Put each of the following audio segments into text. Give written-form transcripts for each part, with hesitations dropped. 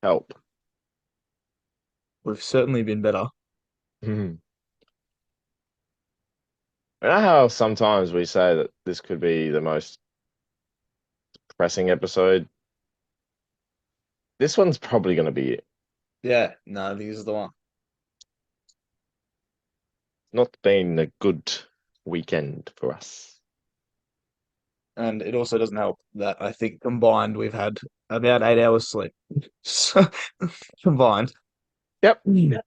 Help. We've certainly been better. Hmm. You know how sometimes we say that this could be the most pressing episode? This one's probably going to be it. Yeah, no, I think this is the one. Not been a good weekend for us. And it also doesn't help that I think combined we've had about 8 hours sleep. So combined. Yep. Yeah.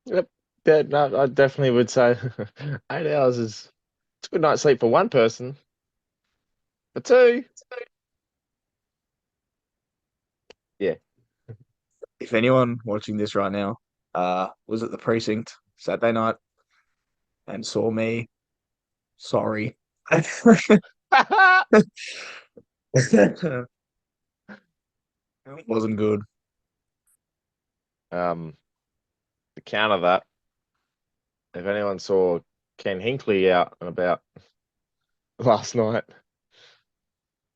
Yep. Yeah, no, I definitely would say 8 hours is it's a good night's sleep for one person. For two, yeah. If anyone watching this right now was at the precinct Saturday night and saw me, sorry. It wasn't good. Um, to counter that, if anyone saw Ken Hinkley out and about last night,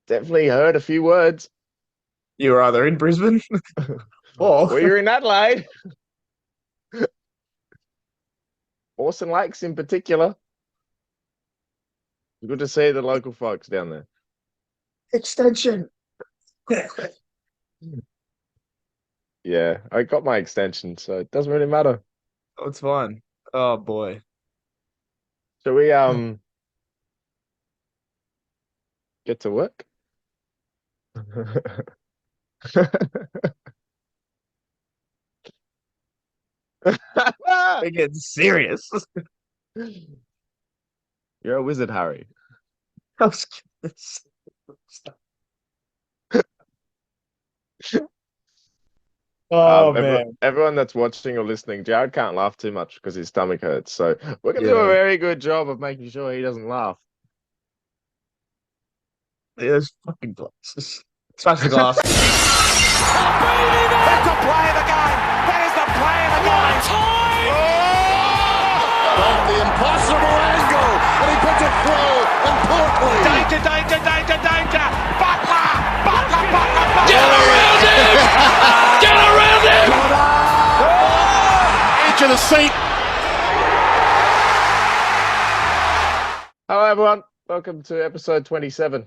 definitely heard a few words. You were either in Brisbane or We were in Adelaide, Mawson Lakes in particular. Good to see the local folks down there. extension. Yeah, I got my extension, so it doesn't really matter. Oh, it's fine. Oh boy. Shall we get to work? We're getting serious. You're a wizard, Harry. I was gonna say- Oh man. Everyone that's watching or listening, Jared can't laugh too much because his stomach hurts. So we're gonna do a Yeah. very good job of making sure he doesn't laugh. Yeah, those fucking glasses. Smash the glass. That's the play of the game. That is the play of the game. Time! From the impossible angle, and he puts it through importantly. Danger, danger, danger, danger. Butler, Butler, Butler, Butler. Get around him! Get around him! Edge of the seat. Hello, everyone. Welcome to episode 27.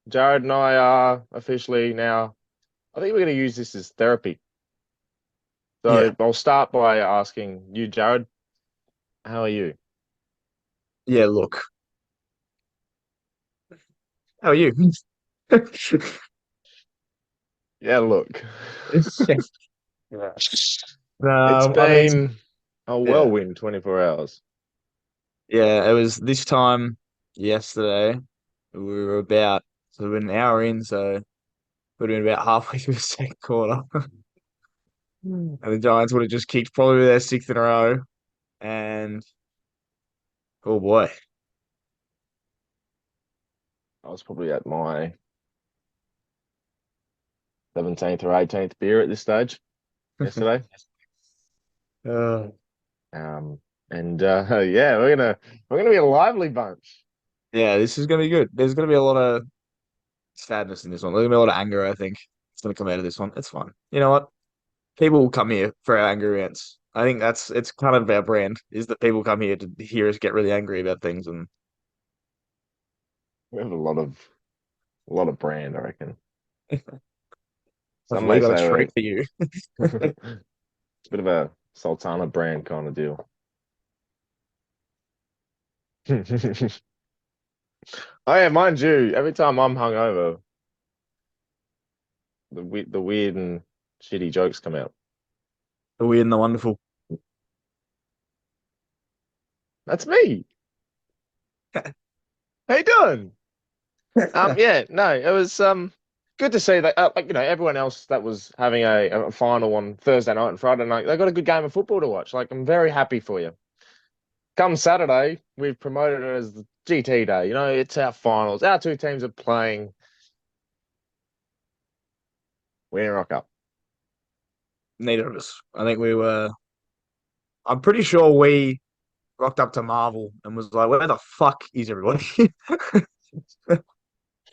Jared and I are officially now, I think we're going to use this as therapy. Yeah. So I'll start by asking you, Jared, how are you? Yeah, look. How are you? Yeah, look, Yeah. it's I mean, been a yeah. whirlwind 24 hours. Yeah, it was this time yesterday. We were about so we're an hour in, so we'd been about halfway through the second quarter. And the Giants would have just kicked probably their sixth in a row. And oh boy. I was probably at my 17th or 18th beer at this stage yesterday. Uh, Um, and yeah, we're gonna be a lively bunch. yeah, this is gonna be good. There's gonna be a lot of sadness in this one. There's gonna be a lot of anger, I think. It's gonna come out of this one. It's fun. You know what? People will come here for our angry rants. I think it's kind of our brand, is that people come here to hear us get really angry about things, and We have a lot of brand, I reckon. I've Some really may got a say treat for you. it's a bit of a Sultana brand kind of deal. Oh yeah, mind you, every time I'm hungover, the weird and shitty jokes come out. The weird and the wonderful. That's me. How you doing? Yeah, no, it was good to see that like everyone else that was having a final on Thursday night and Friday night, they got a good game of football to watch. Like I'm very happy for you. Come Saturday, we've promoted it as the GT day. It's our finals. Our two teams are playing. We didn't rock up. Neither of us. I think we were. I'm pretty sure we rocked up to Marvel and was like, "Where the fuck is everybody?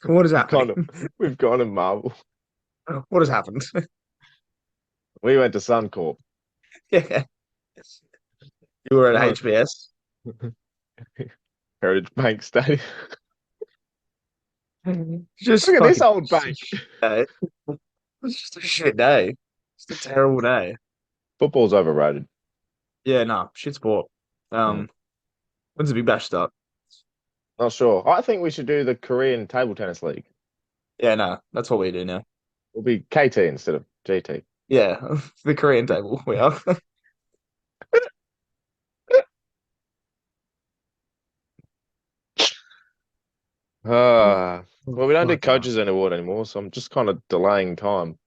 What is We've happening? gone to, we've gone to Marvel. What has happened?" We went to Suncorp. Yeah. You were at Oh, HBS. Heritage Bank Stadium. Just Look at this fucking old bank. day. It's just a shit day. Just a terrible day. Football's overrated. Yeah, no, shit sport. Mm. When's the Big Bash start? Not sure. I think we should do the Korean Table Tennis League. Yeah, no, that's what we do now. It'll be KT instead of GT. Yeah, the Korean table. We are. Well, we don't do Fucking hell. coaches award anymore, so I'm just kind of delaying time.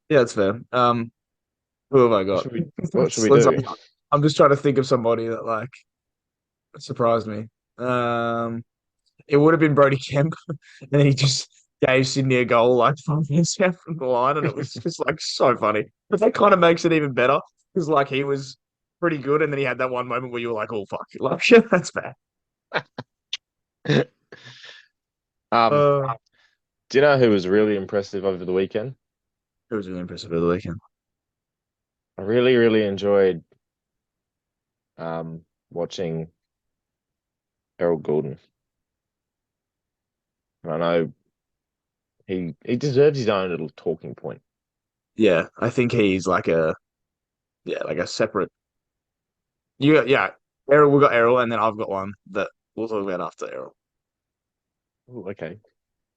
Yeah, that's fair. Who have I What got? should we what should we Let's, do? I'm just trying to think of somebody that like surprised me. Um, it would have been Brody Kemp, and then he just gave Sydney a goal like 5 minutes out from the line, and it was just like so funny. But that kind of makes it even better because like he was pretty good, and then he had that one moment where you were like, "Oh fuck, like that's bad." Um, Uh, do you know who was really impressive over the weekend? it was really impressive over the weekend. I really, really enjoyed watching Errol Goulden. I know he deserves his own little talking point. Yeah, I think he's like a like a separate. Yeah, Errol. We got Errol, and then I've got one that we'll talk about after Errol. Ooh, okay.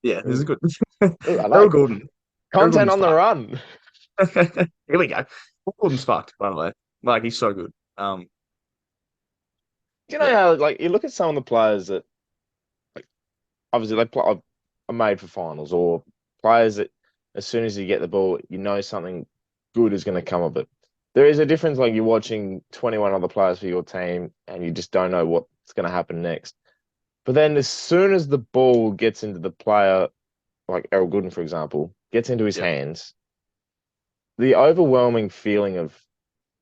Yeah, this is Ooh, good. ooh, I Errol like Gordon. Errol content Gordon's on the fucked. run. Here we go. Errol Gordon's fucked, by the way. Like he's so good. Do you know Yeah, how like you look at some of the players that like obviously they play are made for finals or players that as soon as you get the ball, you know something good is going to come of it. There is a difference like you're watching 21 other players for your team and you just don't know what's going to happen next. But then as soon as the ball gets into the player, like Errol Gooden, for example, gets into his yeah. hands, the overwhelming feeling of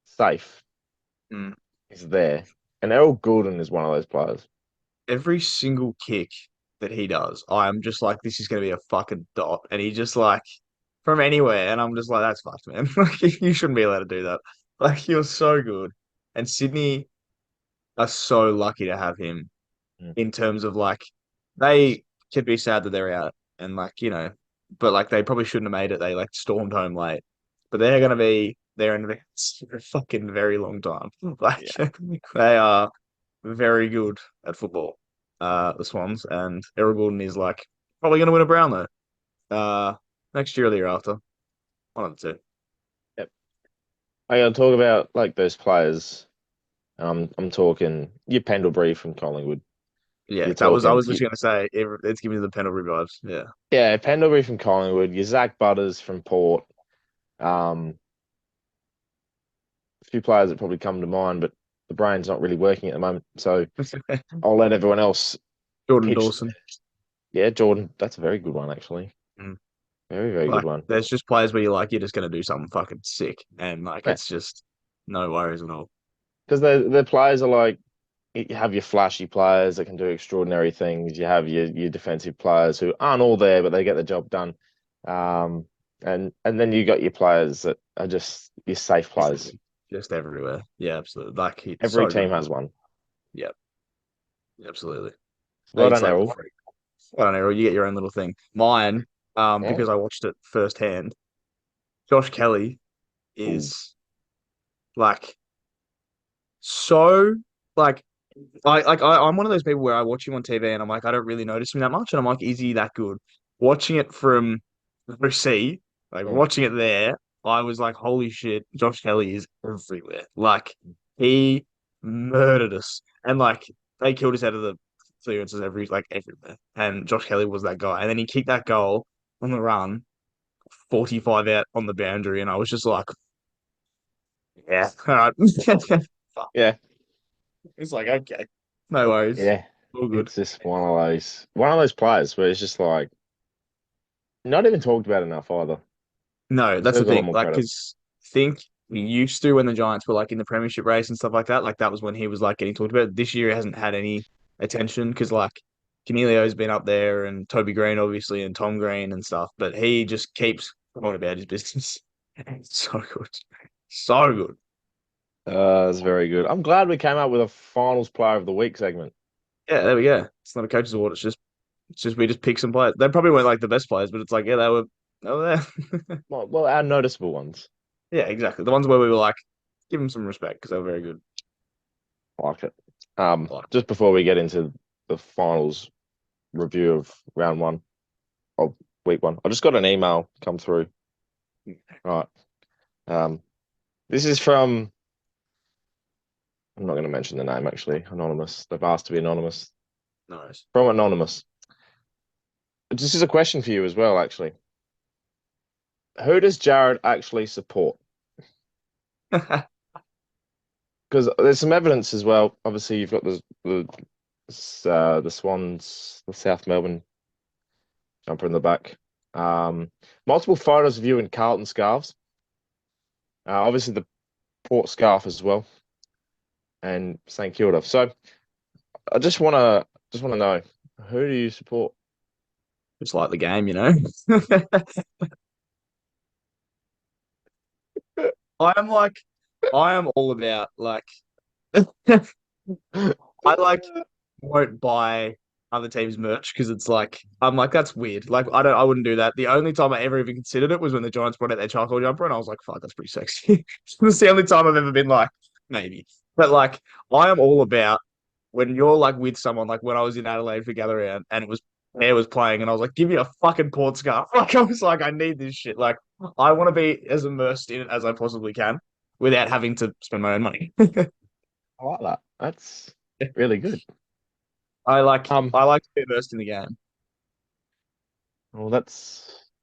safe Mm. is there. And Errol Gooden is one of those players. Every single kick that he does, I'm just like, this is gonna be a fucking dot, and he just like from anywhere, and I'm just like, that's fucked, man. Like you shouldn't be allowed to do that. Like you're so good, and Sydney are so lucky to have him Mm. in terms of like they could be sad that they're out and like but like they probably shouldn't have made it. They like stormed home late, but they're gonna be there in a fucking very long time. Like Yeah. they are very good at football, the Swans, and Errol Gordon is like probably gonna win a Brownlow next year or the year after. One of the two. Yep. I gotta talk about like those players. I'm talking your Pendlebury from Collingwood. Yeah, You're that was I talking was just gonna say it's giving me the penalty vibes. Yeah. yeah, Pendlebury from Collingwood, your Zach Butters from Port. Um, a few players that probably come to mind, but the brain's not really working at the moment. So I'll let everyone else Jordan pitch. Dawson. Yeah, Jordan, that's a very good one actually. Mm. Very, very good Like, one. there's just players where you're like, you're just gonna do something fucking sick, and like, Yeah, it's just no worries at all. because the players are like you have your flashy players that can do extraordinary things. You have your defensive players who aren't all there, but they get the job done. Um, and then you got your players that are just your safe players. Just everywhere. Yeah, absolutely. Like, he's Every so team good. has one. Yeah, absolutely. Well It's done, like, Errol. I don't know, you get your own little thing. Mine, Yeah. because I watched it firsthand. Josh Kelly Ooh. is like so like I'm one of those people where I watch him on TV and I'm like, I don't really notice him that much, and I'm like, is he that good? Watching it from overseas, like Mm. watching it there, I was like, holy shit, Josh Kelly is everywhere. Like he murdered us, and like they killed us out of the clearances everywhere. And Josh Kelly was that guy, and then he kicked that goal on the run, 45 out on the boundary, and I was just like, yeah, all right. Fuck. Yeah. It's like, okay, no worries, Yeah. all good. It's just one of those players where it's just like not even talked about enough either. No, that's the Deserves a lot thing. more Like, credit. because think we used to when the Giants were like in the premiership race and stuff like that. Like that was when he was like getting talked about. This year he hasn't had any attention because like Canelio's been up there and Toby Green obviously and Tom Green and stuff, but he just keeps going about his business. It's so good. So good. That's very good. I'm glad we came up with a finals player of the week segment. Yeah, there we go. It's not a coach's award. It's just we just pick some players. They probably weren't like the best players, but it's like, yeah, they were there. Well, our noticeable ones. Yeah, exactly. The ones where we were like, give them some respect because they were very good. I like it. Like, Just before we get into the finals review of round one of week one, I just got an email come through. Right. Um, this is from. I'm not going to mention the name actually. Anonymous. They've asked to be anonymous. nice. From anonymous. This is a question for you as well, actually. Who does Jared actually support? Because there's some evidence as well. Obviously, you've got the Swans, the South Melbourne jumper in the back. Multiple photos of you in Carlton scarves. Obviously, the Port scarf as well, and St Kilda. So I just wanna know, who do you support? Just like the game, you know. I am like, I am all about like, I like won't buy other teams' merch because it's like I'm like that's weird. Like I wouldn't do that. The only time I ever even considered it was when the Giants brought out their charcoal jumper, and I was like, fuck, that's pretty sexy. It's the only time I've ever been like, maybe. But like I am all about when you're like with someone, like when I was in Adelaide for Gather Round and it was Pear was playing, and I was like, give me a fucking port scarf. Like I was like, I need this shit. Like I want to be as immersed in it as I possibly can without having to spend my own money. I like that. That's really good. I like to be immersed in the game. Well, I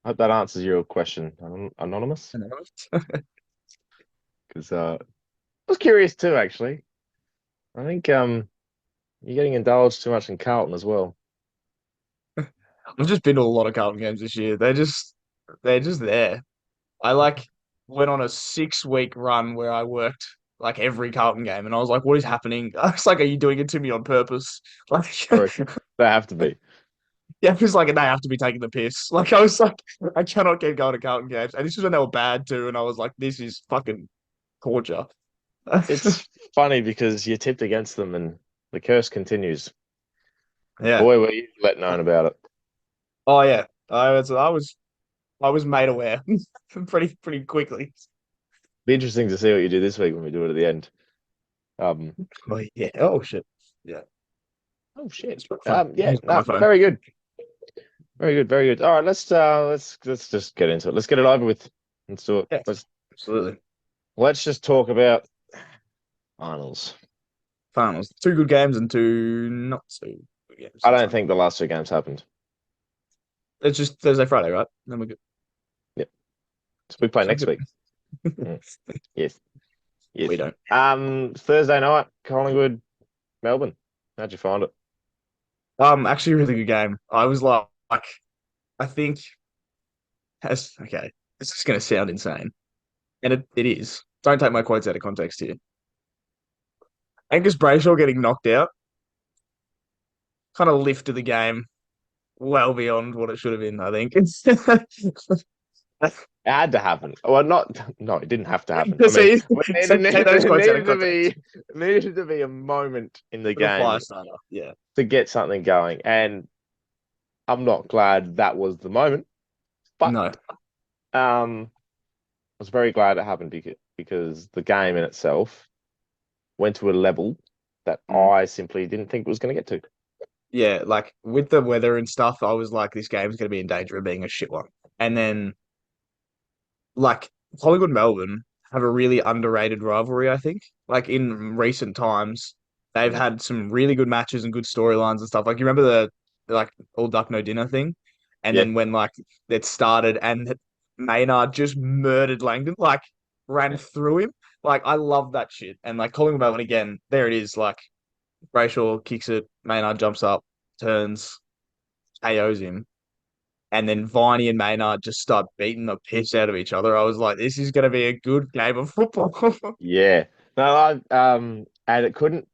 hope that answers your question, anonymous. Because I was curious too, actually. I think you're getting indulged too much in Carlton as well. I've just been to a lot of Carlton games this year. They're just there. I like went on a 6 week run where I worked like every Carlton game, and I was like, "What is happening?" I was like, "Are you doing it to me on purpose?" Like, True. They have to be. yeah, it was like they have to be taking the piss. Like, I was like, I cannot keep going to Carlton games, and this is when they were bad too, and I was like, "This is fucking torture." It's funny because you tipped against them and the curse continues. Yeah. Boy, were you let known about it. Oh yeah. I was made aware pretty quickly. Be interesting to see what you do this week when we do it at the end. Um, Oh yeah. Oh shit. Yeah. oh shit. It's not fun. Yeah, Use my no, phone. very good. Very good, very good. All right, let's just get into it. Let's get it over with. Let's do it. Yeah. Absolutely. Let's just talk about finals. Finals. Two good games and two not so good games I on don't Sunday. think the last two games happened. It's just Thursday, Friday, right? Then we're good. Yep. So we play So next good. week. Mm. Yes. We Yes. don't. Thursday night, Collingwood, Melbourne. How'd you find it? Actually a really good game. I was like I think as okay, this is gonna sound insane. And it is. Don't take my quotes out of context here. Angus Brayshaw getting knocked out kind of lifted the game well beyond what it should have been, I think. It had to happen. Well, not no, it didn't have to happen. I mean, See, it so take those quotes out of context. needed to be a moment in the For the fire game starter. Yeah. to get something going, and I'm not glad that was the moment, but No. I was very glad it happened because the game in itself went to a level that Mm. I simply didn't think it was going to get to. Yeah, like with the weather and stuff, I was like, this game's going to be in danger of being a shit one. And then, like, Collingwood Melbourne have a really underrated rivalry, I think. Like, in recent times, they've Mm. had some really good matches and good storylines and stuff. Like, you remember like, all duck, no dinner thing? And Yeah, then when, like, it started and Maynard just murdered Langdon, like, ran through him. Like, I love that shit. And, like, Collingwood Melbourne, again, there it is. Like, Brayshaw kicks it, Maynard jumps up, turns, KOs him, and then Viney and Maynard just start beating the piss out of each other. I was like, this is going to be a good game of football. yeah. No, and it couldn't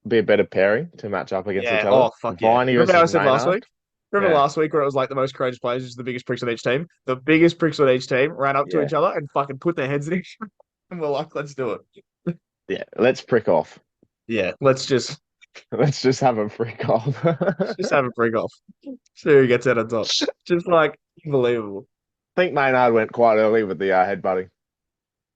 be a better pairing to match up against each Yeah. other. Oh, fuck yeah. Viney Remember how versus I said last Maynard. week? Remember Yeah, last week where it was like the most courageous players, just the biggest pricks on each team? The biggest pricks on each team ran up to yeah, each other and fucking put their heads in each other. And we're like, let's do it. yeah. Let's prick off. Yeah, Let's just have a prick off. let's just have a prick off. See who gets out on top. Just like unbelievable. I think Maynard went quite early with the headbutting.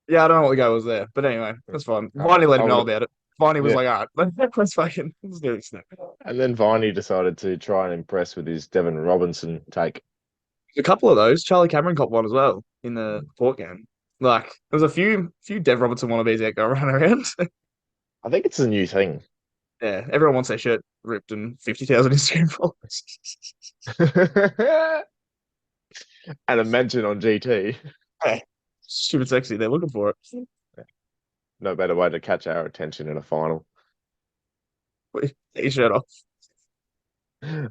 Yeah, I don't know what the go was there, but anyway, that's fine. Uh, Viney let I him know would, about it. Viney was yeah. like, all right, let's fucking let's do this now. And then Viney decided to try and impress with his Devon Robinson take. A couple of those. Charlie Cameron caught one as well in the Port game. Like, there's a few Dev Robertson wannabes out go run around. I think it's a new thing. Yeah, everyone wants their shirt ripped and 50,000 Instagram followers. And a mention on GT. Hey, stupid sexy. They're looking for it. No better way to catch our attention in a final. Take your shirt off.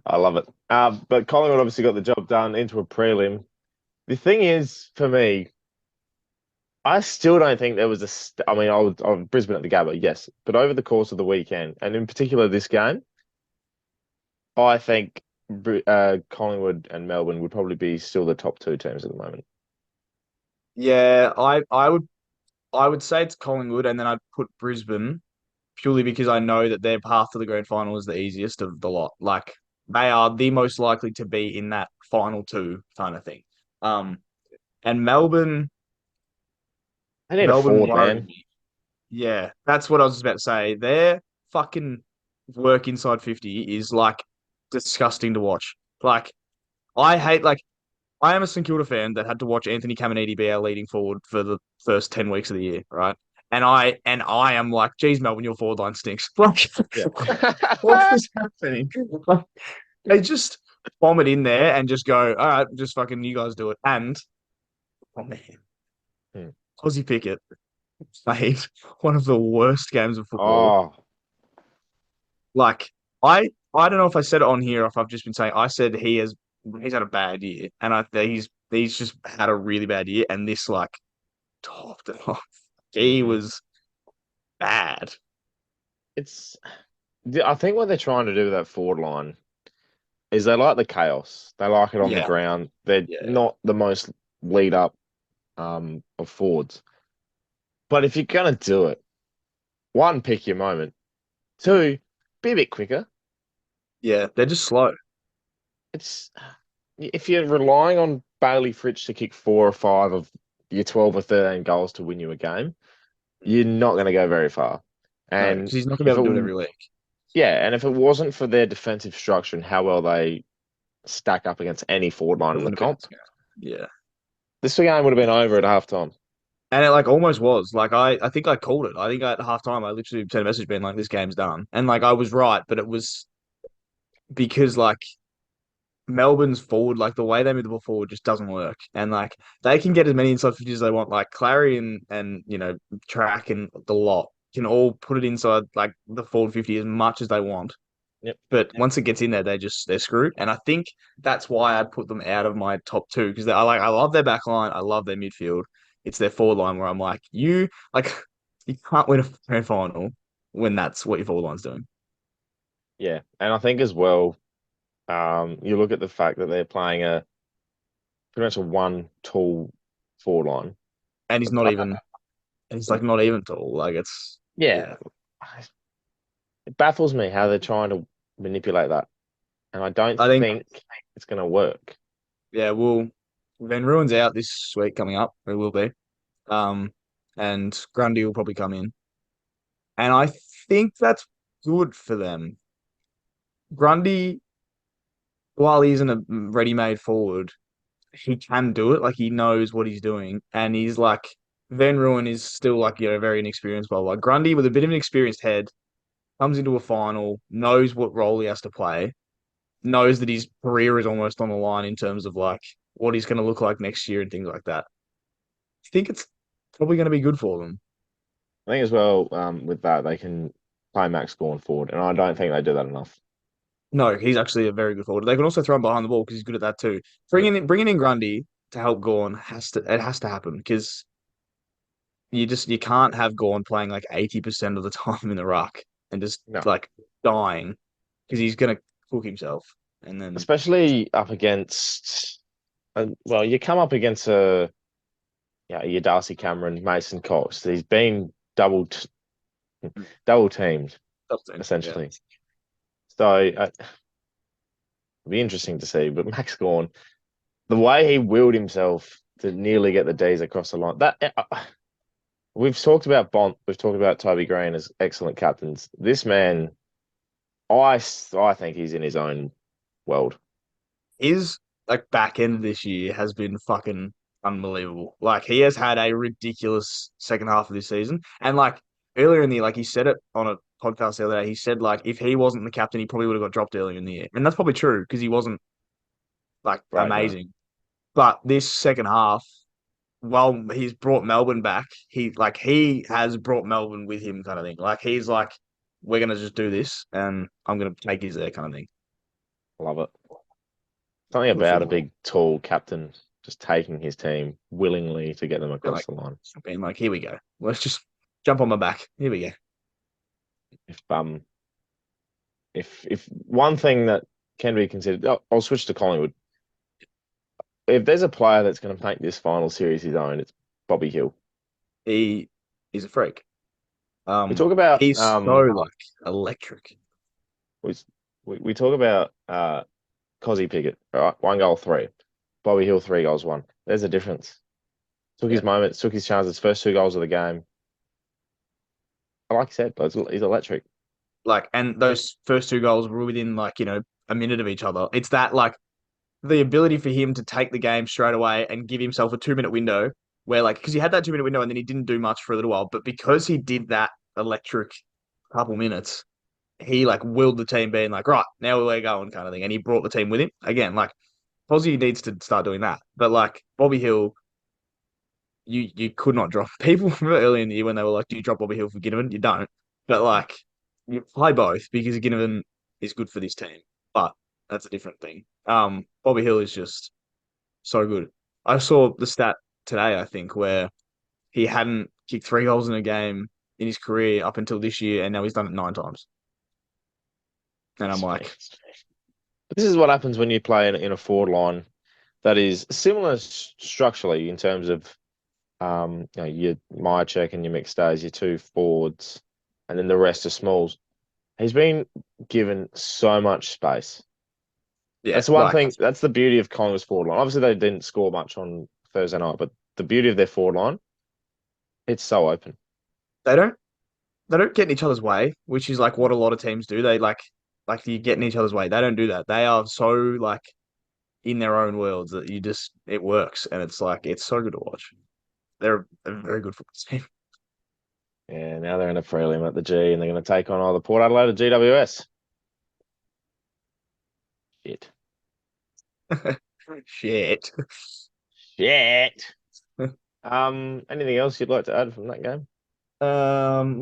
I love it. But Collingwood obviously got the job done into a prelim. The thing is, for me, I still don't think there was I mean, I was Brisbane at the Gabba, yes, but over the course of the weekend, and in particular this game, I think Collingwood and Melbourne would probably be still the top two teams at the moment. Yeah, I would say it's Collingwood, and then I'd put Brisbane purely because I know that their path to the grand final is the easiest of the lot. Like they are the most likely to be in that final two kind of thing. Um, and They need a Melbourne forward, worry man. me. Yeah, that's what I was about to say. Their fucking work inside 50 is like disgusting to watch. Like I am a St Kilda fan that had to watch Anthony Caminiti be our leading forward for the first 10 weeks of the year, right? And I am like, geez, Melbourne, your forward line stinks. Like, Yeah. what is happening? Like, they just bomb it in there and just go, all right, just fucking you guys do it. And oh man, Hmm. Aussie Pickett played one of the worst games of football. Oh, Like, I don't know if I said it on here or if I've just been saying I said he's had a bad year, and he's just had a really bad year, and this like topped it off. He mm. was bad. It's. I think what they're trying to do with that forward line is they like the chaos. They like it on the Yeah, ground. They're yeah, not the most lead up of forwards. But if you're gonna do it, one, pick your moment. Two, be a bit quicker. yeah. They're just slow. It's if you're relying on Bailey Fritsch to kick 4 or 5 of your 12 or 13 goals to win you a game, you're not going to go very far. No, because And he's not gonna be if able to do it it, every week. yeah, and if it wasn't for their defensive structure and how well they stack up against any forward line It in the wouldn't have been. comp, Yeah, this game would have been over at halftime. and it like almost was. Like I think I called it. I think at halftime I literally sent a message being like, "This game's done," and like I was right, but it was because like Melbourne's forward, like the way they move the ball forward just doesn't work. And like they can get as many inside 50s as they want. Like Clary and Track and the lot can all put it inside like the forward 50 as much as they want. Yep. But once it gets in there, they're screwed. And I think that's why I put them out of my top two because I love their back line, I love their midfield. It's their forward line where I'm like you can't win a grand final when that's what your forward line's doing. Yeah, and I think as well, you look at the fact that they're playing a pretty much a one tall forward line. And he's like not even tall. Like it's Yeah, yeah. it baffles me how they're trying to manipulate that, and I don't I think think it's going to work. yeah, Van Ruin's out this week coming up. It will be. Um, and Grundy will probably come in. And I think that's good for them. Grundy, while he isn't a ready-made forward, he can do it. Like he knows what he's doing. And he's like Van Ruin is still like, very inexperienced blah blah. Grundy with a bit of an experienced head comes into a final, knows what role he has to play, knows that his career is almost on the line in terms of like what he's gonna look like next year and things like that. I think it's probably going to be good for them. I think as well, with that they can play Max going forward, and I don't think they do that enough. No, he's actually a very good forward. They can also throw him behind the ball because he's good at that too. Yeah, Bringing in Grundy to help Gorn has to happen because you can't have Gorn playing like 80% of the time in the ruck and just no, like dying because he's gonna cook himself. and then especially up against. Well, you come up against your Darcy Cameron, Mason Cox. He's been double teamed top team. Yeah, essentially. So it'll be interesting to see. But Max Gawn, the way he willed himself to nearly get the D's across the line. We've talked about Bont, we've talked about Toby Green as excellent captains. This man, I think he's in his own world. his like back end this year has been fucking unbelievable. Like he has had a ridiculous second half of this season, and like earlier in the year, like he said it on a podcast the other day. He said like if he wasn't the captain, he probably would have got dropped earlier in the year, and that's probably true because he wasn't like Right, no. amazing. But this second half, while he's brought Melbourne back, he has brought Melbourne with him, kind of thing. Like he's like, we're gonna just do this, and I'm gonna take his there, kind of thing. Love it. Something Good for about a him. big, tall captain just taking his team willingly to get them They're across like the line. being like, here we go. Let's just jump on my back. Here we go. If um if one thing that can be considered, I'll switch to Collingwood. If there's a player that's going to make this final series his own, it's Bobby Hill. He is a freak. We talk about He's so like electric. we we talk about Cozzy Pickett, right? 1 goal, three. Bobby Hill, 3 goals, one. There's a difference. Took Yeah. his moments, took his chances. First 2 goals of the game. Like you said, he's electric. Like, and those first two goals were within like, a minute of each other. It's that like the ability for him to take the game straight away and give himself a 2 minute window where like because he had that 2 minute window and then he didn't do much for a little while, but because he did that electric couple minutes, he like willed the team being like, right, now we're going kind of thing. And he brought the team with him. Again, like Posey needs to start doing that. But like Bobby Hill, you could not drop people from early in the year when they were like, do you drop Bobby Hill for Ginnivan? You don't. But like you play both because Ginnivan is good for this team. But that's a different thing. Bobby Hill is just so good. I saw the stat today, I think, where he hadn't kicked 3 goals in a game in his career up until this year, and now he's done it 9 times. And I'm like, This is what happens when you play in a forward line that is similar structurally in terms of your Myercheck and your mixed days, your two forwards, and then the rest are smalls. He's been given so much space. yeah, That's the one like thing. That's the beauty of Collingwood's forward line. Obviously, they didn't score much on Thursday night, but the beauty of their forward line, it's so open. they don't they don't get in each other's way, which is like what a lot of teams do. They like you get in each other's way. They don't do that. They are so like in their own worlds that you just it works, and it's like it's so good to watch. They're a very good football team. Yeah, now they're in a prelim at the G, and they're going to take on either Port Adelaide or GWS. Shit. Shit. Shit. Anything else you'd like to add from that game?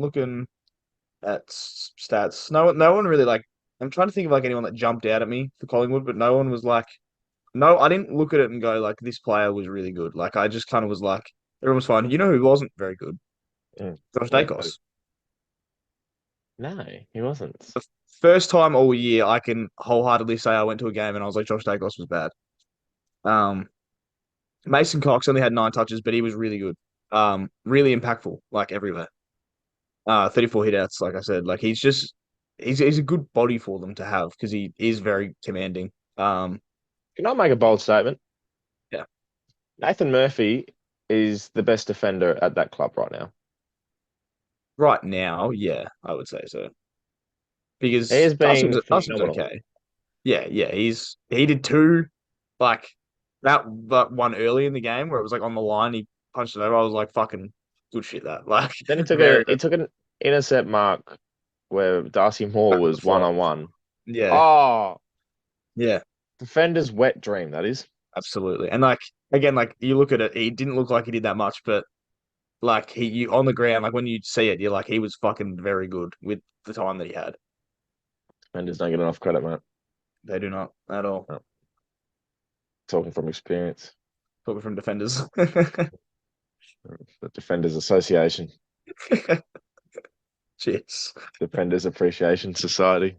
Looking at stats, no one really like. I'm trying to think of like anyone that jumped out at me for Collingwood, but no one was like, no, I didn't look at it and go like this player was really good. Like I just kind of was like, everyone was fine. You know who wasn't very good? Mm. Josh Yeah. Dacos. No, he wasn't. First time all year I can wholeheartedly say I went to a game and I was like Josh Dacos was bad. Um, Mason Cox only had 9 touches, but he was really good. Really impactful, like everywhere. 34 hitouts, like I said. Like he's a good body for them to have because he is very commanding. Can I make a bold statement? Yeah. Nathan Murphy is the best defender at that club right now. Right now, yeah, I would say so. He Because has been Darcy's phenomenal. okay. Yeah. He did two, like that one early in the game where it was like on the line, he punched it over. I was like, fucking good shit. That like Then he took very, a very he took an intercept mark where Darcy Moore back to the was one flow. on one. Yeah, Oh, yeah, defender's wet dream, that is. absolutely. And like again, like you look at it, he didn't look like he did that much, but like you on the ground, like when you see it, you're like he was fucking very good with the time that he had. Defenders don't get enough credit, mate. They do not at all. No, talking from experience. Talking from defenders. The Defenders Association, Cheers. Defenders Appreciation Society.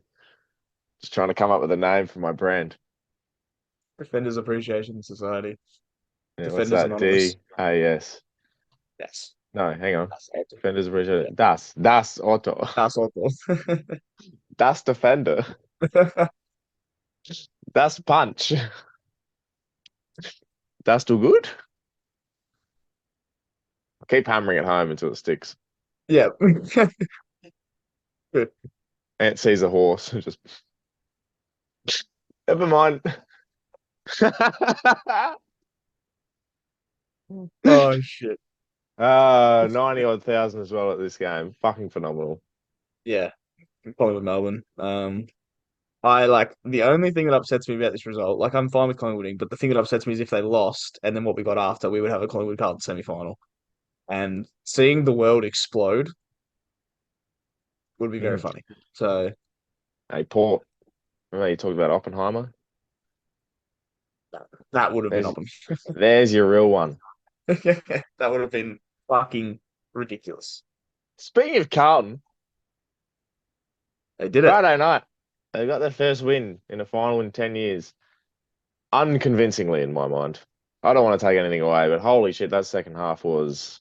Just trying to come up with a name for my brand. Defenders Appreciation Society. Yeah, what's Defenders that? Anonymous. DAS. Yes. No, hang on. That's Auto. Defenders Yeah. Appreciation. Das Auto. That's Auto. Das Defender. Das Punch. Das do good? Keep hammering it home until it sticks. Yeah. Ant sees a horse. Just never mind. Oh shit. 90 odd thousand as well at this game. Fucking phenomenal. Yeah. Collingwood Melbourne. I like the only thing that upsets me about this result, like I'm fine with Collingwood winning, but the thing that upsets me is if they lost and then what we got after, we would have a Collingwood Carlton semi-final. And seeing the world explode would be very Mm. funny. So Hey, Port. Remember you talked about Oppenheimer? that would have been There's open. there's your real one. That would have been fucking ridiculous. Speaking of Carlton, They did it. Friday night, they got their first win in a final in 10 years. Unconvincingly, in my mind. I don't want to take anything away, but holy shit, that second half was.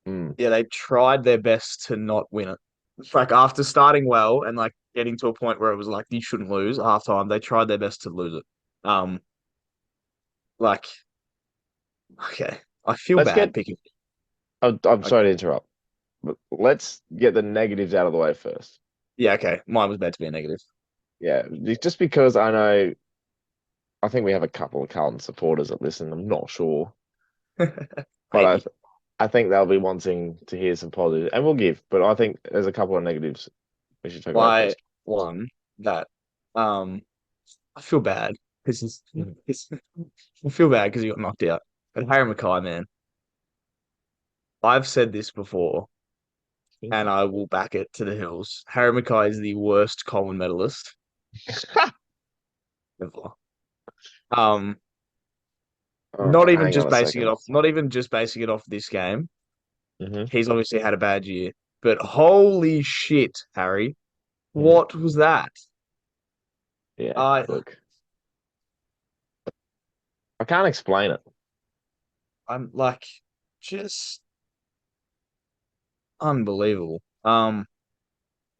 Yeah, they tried their best to not win it. It's like after starting well and like getting to a point where it was like you shouldn't lose at halftime, they tried their best to lose it. Um, like okay, I feel Let's bad get. picking. I'm Like, sorry to interrupt, but let's get the negatives out of the way first. yeah, okay, mine was meant to be a negative. Yeah, just because I think we have a couple of Carlton supporters that listen. I'm not sure, but Maybe. I think they'll be wanting to hear some positive, and we'll give. But I think there's a couple of negatives we should talk about Why first. one that um I feel bad because I feel bad because he got knocked out. But Harry Mackay, man, I've said this before and I will back it to the hills. Harry Mackay is the worst Coleman medalist ever. Um, Oh, hang on a second. not even just basing it off this game. Hmm. He's obviously had a bad year, but holy shit, Harry, what was that? Yeah, I look, I can't explain it. I'm like just unbelievable.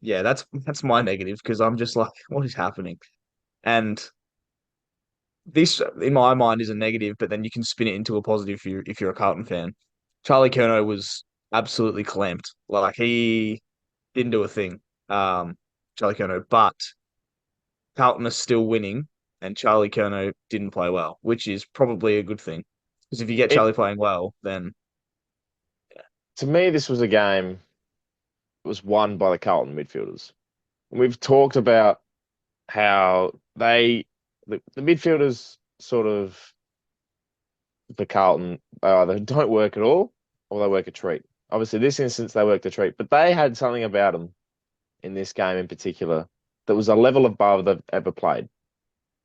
Yeah, that's my negative because I'm just like, what is happening? And this, in my mind, is a negative, but then you can spin it into a positive if you're a Carlton fan. Charlie Curnow was absolutely clamped. Like he didn't do a thing. Charlie Curnow, but Carlton is still winning, and Charlie Curnow didn't play well, which is probably a good thing. Because if you get It Charlie playing well, then To me, this was a game that was won by the Carlton midfielders. We've talked about how the midfielders sort of for Carlton they either don't work at all or they work a treat. Obviously, this instance they worked a treat, but they had something about them in this game in particular that was a level above they've ever played.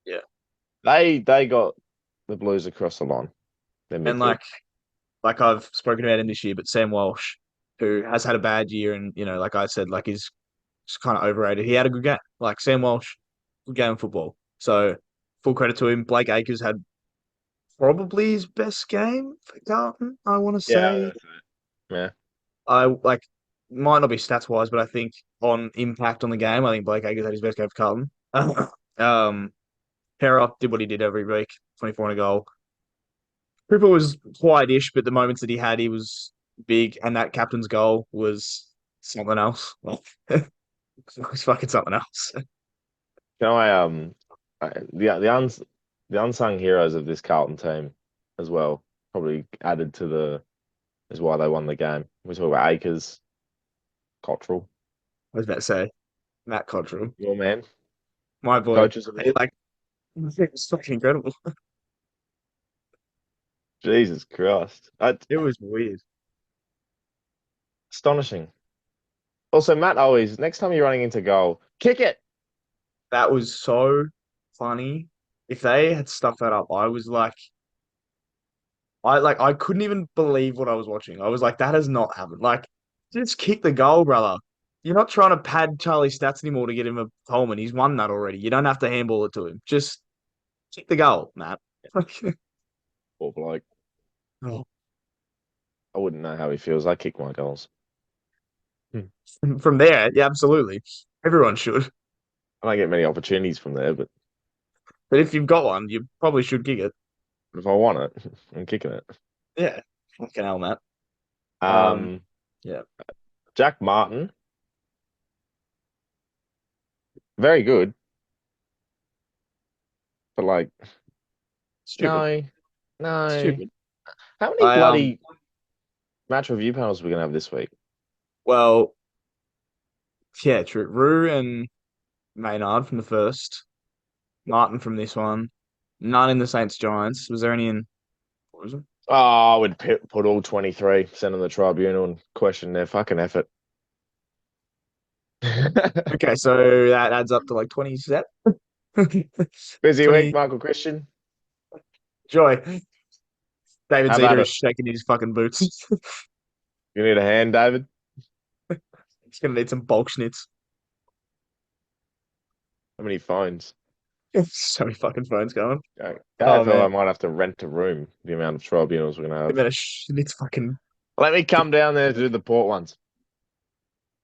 yeah. They got the Blues across the line. Their And midfield. like I've spoken about him this year, but Sam Walsh, who has had a bad year and like I said, like is kind of overrated. He had a good game. Like Sam Walsh, good game of football. So full credit to him. Blake Acres had probably his best game for Carlton. I want to Yeah, say yeah. I like might not be stats wise, but I think on impact on the game, I think Blake Acres had his best game for Carlton. Hera did what he did every week, 24 and a goal. Cooper was quiet-ish, but the moments that he had, he was big, and that captain's goal was something else. It was fucking something else. You know, the unsung heroes of this Carlton team as well probably added to the is why they won the game. We talk about Akers, Cottrell, I was about to say Matt Cottrell, your man, my boy. coaches of He it. like it was fucking incredible. Jesus Christ, It was weird. astonishing. Also, Matt always next time you're running into goal, kick it. That was so funny. If they had stuffed that up, I was like, I couldn't even believe what I was watching. I was like, that has not happened. Like, just kick the goal, brother. you're not trying to pad Charlie's stats anymore to get him a Coleman. He's won that already. You don't have to handball it to him. Just kick the goal, Matt. Poor bloke. Oh. I wouldn't know how he feels. I kick my goals. From there, yeah, absolutely. Everyone should. I don't get many opportunities from there, but But if you've got one, you probably should kick it. if I want it, I'm kicking it. Yeah. Fucking hell, Matt. Um, Yeah. Jack Martin, very good, but like, Stupid. no, no. Stupid. How many I bloody match review panels are we gonna have this week? well, yeah, true. Rue and Maynard from the first, Martin from this one, none in the Saints Giants. Was there any in what was it? Oh, I would put all 23, send them to the tribunal and question their fucking effort. Okay, so that adds up to like 27. Busy week, 20 Michael Christian. joy. David How Zeta about is it? shaking his fucking boots. You need a hand, David? He's gonna need some bulk schnitz. How many phones? So many fucking phones going. Oh KFL, I man, might have to rent a room, the amount of tribunals we're gonna the have. amount of schnitz fucking. Let me come down there to do the port ones.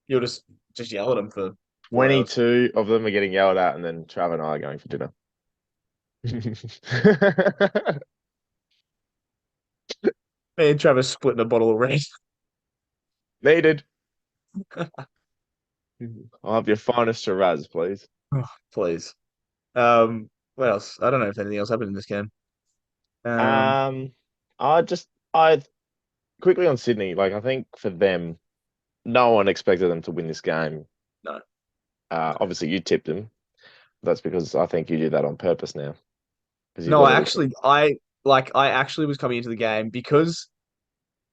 You'll just yell at him for 4 hours. 22 of them are getting yelled at, and then Trav and I are going for dinner. Me and Travis splitting a bottle of red. Needed. I'll have your finest Shiraz, please. Oh, please. What else? I don't know if anything else happened in this game. Um, Um, I quickly on Sydney, like I think for them, no one expected them to win this game. no, Obviously you tipped them. That's because I think you do that on purpose now. Because you've no. got I all the actually, I actually was coming into the game because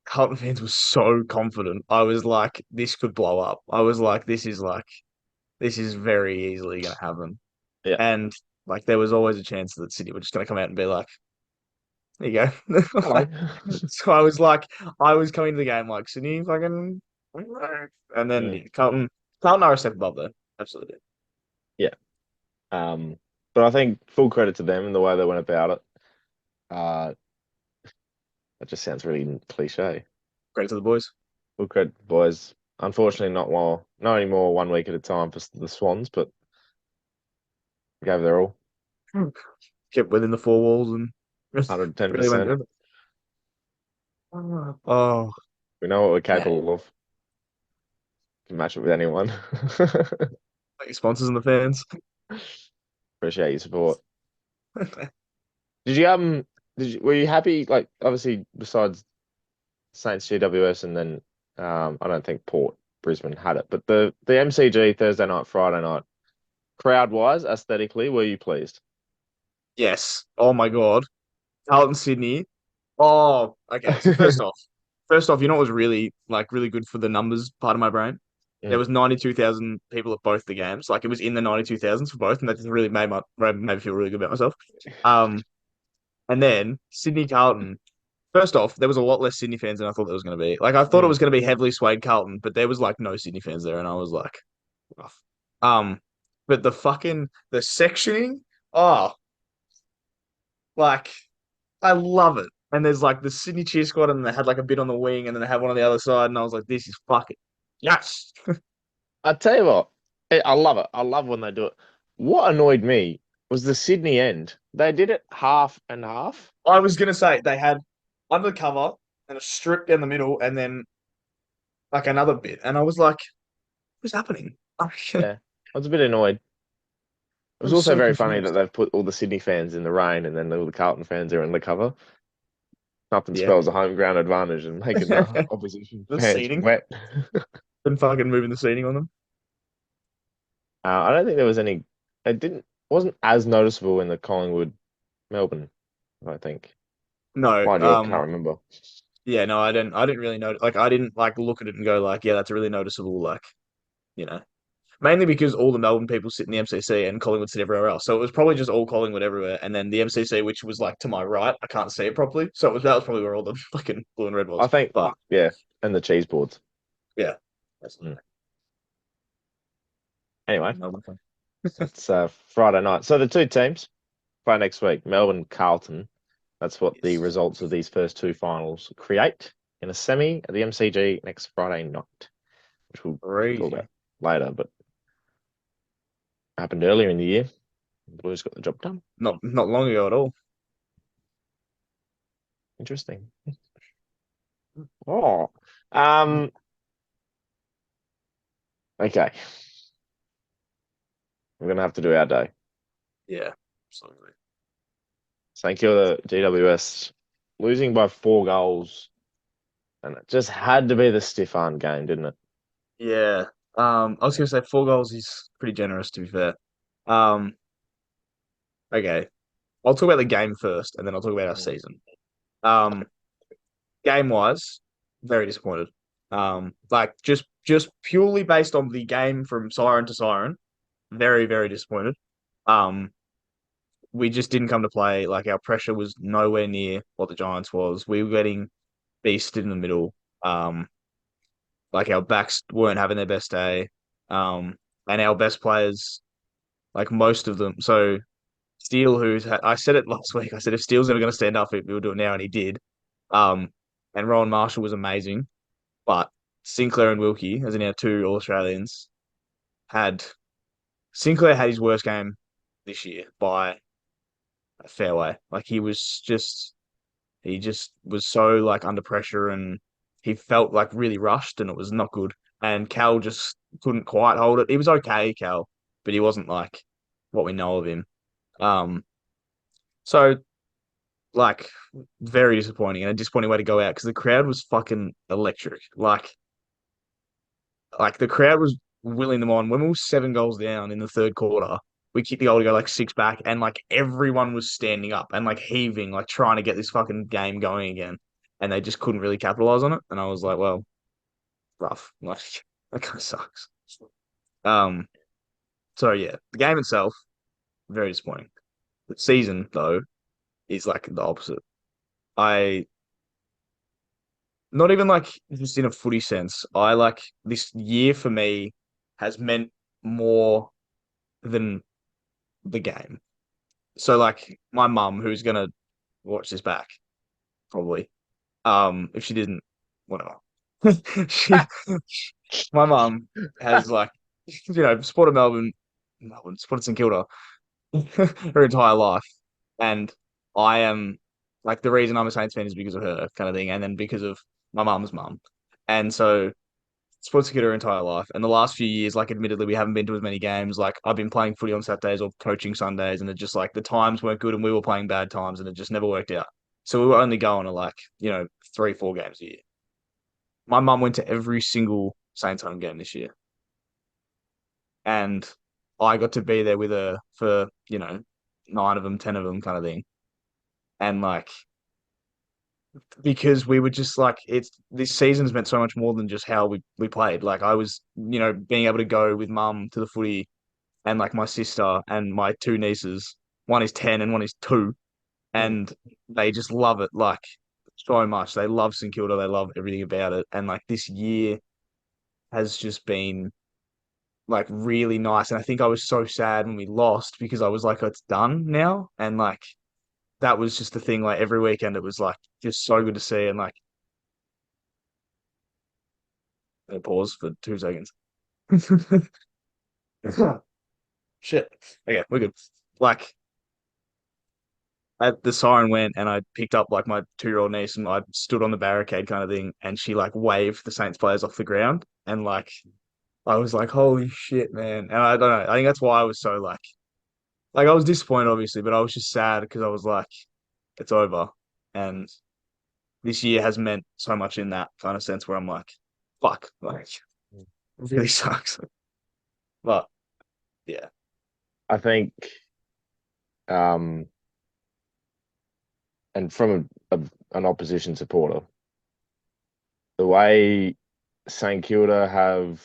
Carlton fans were so confident. I was like, this could blow up. I was like, this is very easily going to happen. yeah. And like, there was always a chance that City were just going to come out and be like, there you go. Hello. So I was like, I was coming to the game like Sydney fucking, and then Mm, Carlton are a step above there. Absolutely. yeah. Um, but I think full credit to them and the way they went about it. Uh, that just sounds really cliche. Credit to the boys. Full credit, boys. Unfortunately, not anymore. 1 week at a time for the Swans, but gave their all. Kept within the four walls and really went 110%. good. Oh, We know what we're yeah. capable of. Can match it with anyone. Like your sponsors and the fans. Appreciate your support. Did you were you happy? Like obviously, besides Saints GWS, and then I don't think Port Brisbane had it, but the MCG Thursday night, Friday night, crowd wise, aesthetically, were you pleased? Yes. Oh my God. Carlton Sydney. Oh, okay. So first off, you know what was really good for the numbers part of my brain? There Mm. was 92,000 people at both the games. Like it was in the 92,000s for both, and that just really made me feel really good about myself. Um, and then Sydney Carlton. First off, there was a lot less Sydney fans than I thought there was going to be. Like I thought it Mm. was going to be heavily swayed Carlton, but there was like no Sydney fans there, and I was like, rough. But the sectioning, oh, like I love it. And there's like the Sydney cheer squad, and they had like a bit on the wing, and then they had one on the other side, and I was like, this is fucking yes. I tell you what, I love it. I love when they do it. What annoyed me was the Sydney end. They did it half and half. I was gonna say they had undercover and a strip down the middle, and then like another bit, and I was like, what's happening? I Yeah, I was a bit annoyed. It was was also so very funny that confused. they've put all the Sydney fans in the rain and then all the Carlton fans are in the cover. Nothing Yeah. spells a home ground advantage and making the opposition The fans seating wet. and fucking moving the seating on them. I don't think there was any. It didn't wasn't as noticeable in the Collingwood Melbourne. I think. No, Mind you, I can't remember. yeah, no, I didn't really know. Like, I didn't like look at it and go like, yeah, that's a really noticeable. Like, you know, mainly because all the Melbourne people sit in the MCC and Collingwood sit everywhere else. So it was probably just all Collingwood everywhere, and then the MCC, which was like to my right, I can't see it properly. So that was probably where all the fucking blue and red I was. think, But yeah, and the cheese boards. yeah, Mm. Anyway, Melbourne. it's Friday night. So the two teams play next week, Melbourne, Carlton. That's what the Yes. results of these first two finals create in a semi at the MCG next Friday night, which we'll talk about Crazy. later, but happened earlier in the year. The Blues got the job done. Not long ago at all. Interesting. Oh, um, okay. We're gonna have to do our day. Yeah, absolutely. St Kilda GWS losing by 4 goals, and it just had to be the stiff arm game, didn't it? Yeah. I was gonna say 4 goals is pretty generous to be fair. Um, okay. I'll talk about the game first and then I'll talk about our season. Um, game wise, very disappointed. Like just purely based on the game from siren to siren, very, very disappointed. Um, we just didn't come to play. Like our pressure was nowhere near what the Giants was. We were getting beasted in the middle. Um, like our backs weren't having their best day. And our best players, like most of them. So Steele, I said it last week. I said if Steele's ever going to stand up, we'll do it now, and he did. Um, and Rowan Marshall was amazing, but Sinclair and Wilkie, as in our two All Australians, had Sinclair had his worst game this year by a fair way. Like he just was so like under pressure and he felt like really rushed and it was not good. And Cal just couldn't quite hold it. He was okay, Cal, but he wasn't like what we know of him. Um, so like very disappointing and a disappointing way to go out because the crowd was fucking electric. Like the crowd was willing them on. When we were 7 goals down in the third quarter, we kicked the goal to go like six back, and like everyone was standing up and like heaving, like trying to get this fucking game going again. And they just couldn't really capitalize on it. And I was like, well, rough. Like that kind of sucks. Um, so yeah, the game itself, very disappointing. The season though is like the opposite. I not even like just in a footy sense. I like this year for me has meant more than the game. So like my mum, who's gonna watch this back, probably. If she didn't, whatever. She my mum has like supported Melbourne, supported St Kilda her entire life. And I am like the reason I'm a Saints fan is because of her kind of thing, and then because of my mum's mum. And so sports kid her entire life. And the last few years, like admittedly, we haven't been to as many games. Like I've been playing footy on Saturdays or coaching Sundays, and it just like the times weren't good and we were playing bad times and it just never worked out. So we were only going to like, 3, 4 games a year. My mum went to every single Saints home game this year. And I got to be there with her for, 9 of them, 10 of them kind of thing. And like because we were just like it's this season's meant so much more than just how we played. Like I was, being able to go with mum to the footy and like my sister and my two nieces. One is 10 and one is 2. Hmm. And they just love it like so much. They love St Kilda. They love everything about it. And like this year has just been like really nice. And I think I was so sad when we lost because I was like, oh, it's done now. And like that was just the thing. Like every weekend, it was like just so good to see. And like pause for 2 seconds. Shit. Okay, we're good. Like the siren went and I picked up like my 2-year-old niece and I stood on the barricade kind of thing and she like waved the Saints players off the ground and like I was like, holy shit, man. And I don't know. I think that's why I was so like I was disappointed obviously, but I was just sad because I was like, it's over. And this year has meant so much in that kind of sense where I'm like, fuck, like it really sucks. But yeah. I think, um, and from an opposition supporter, the way St Kilda have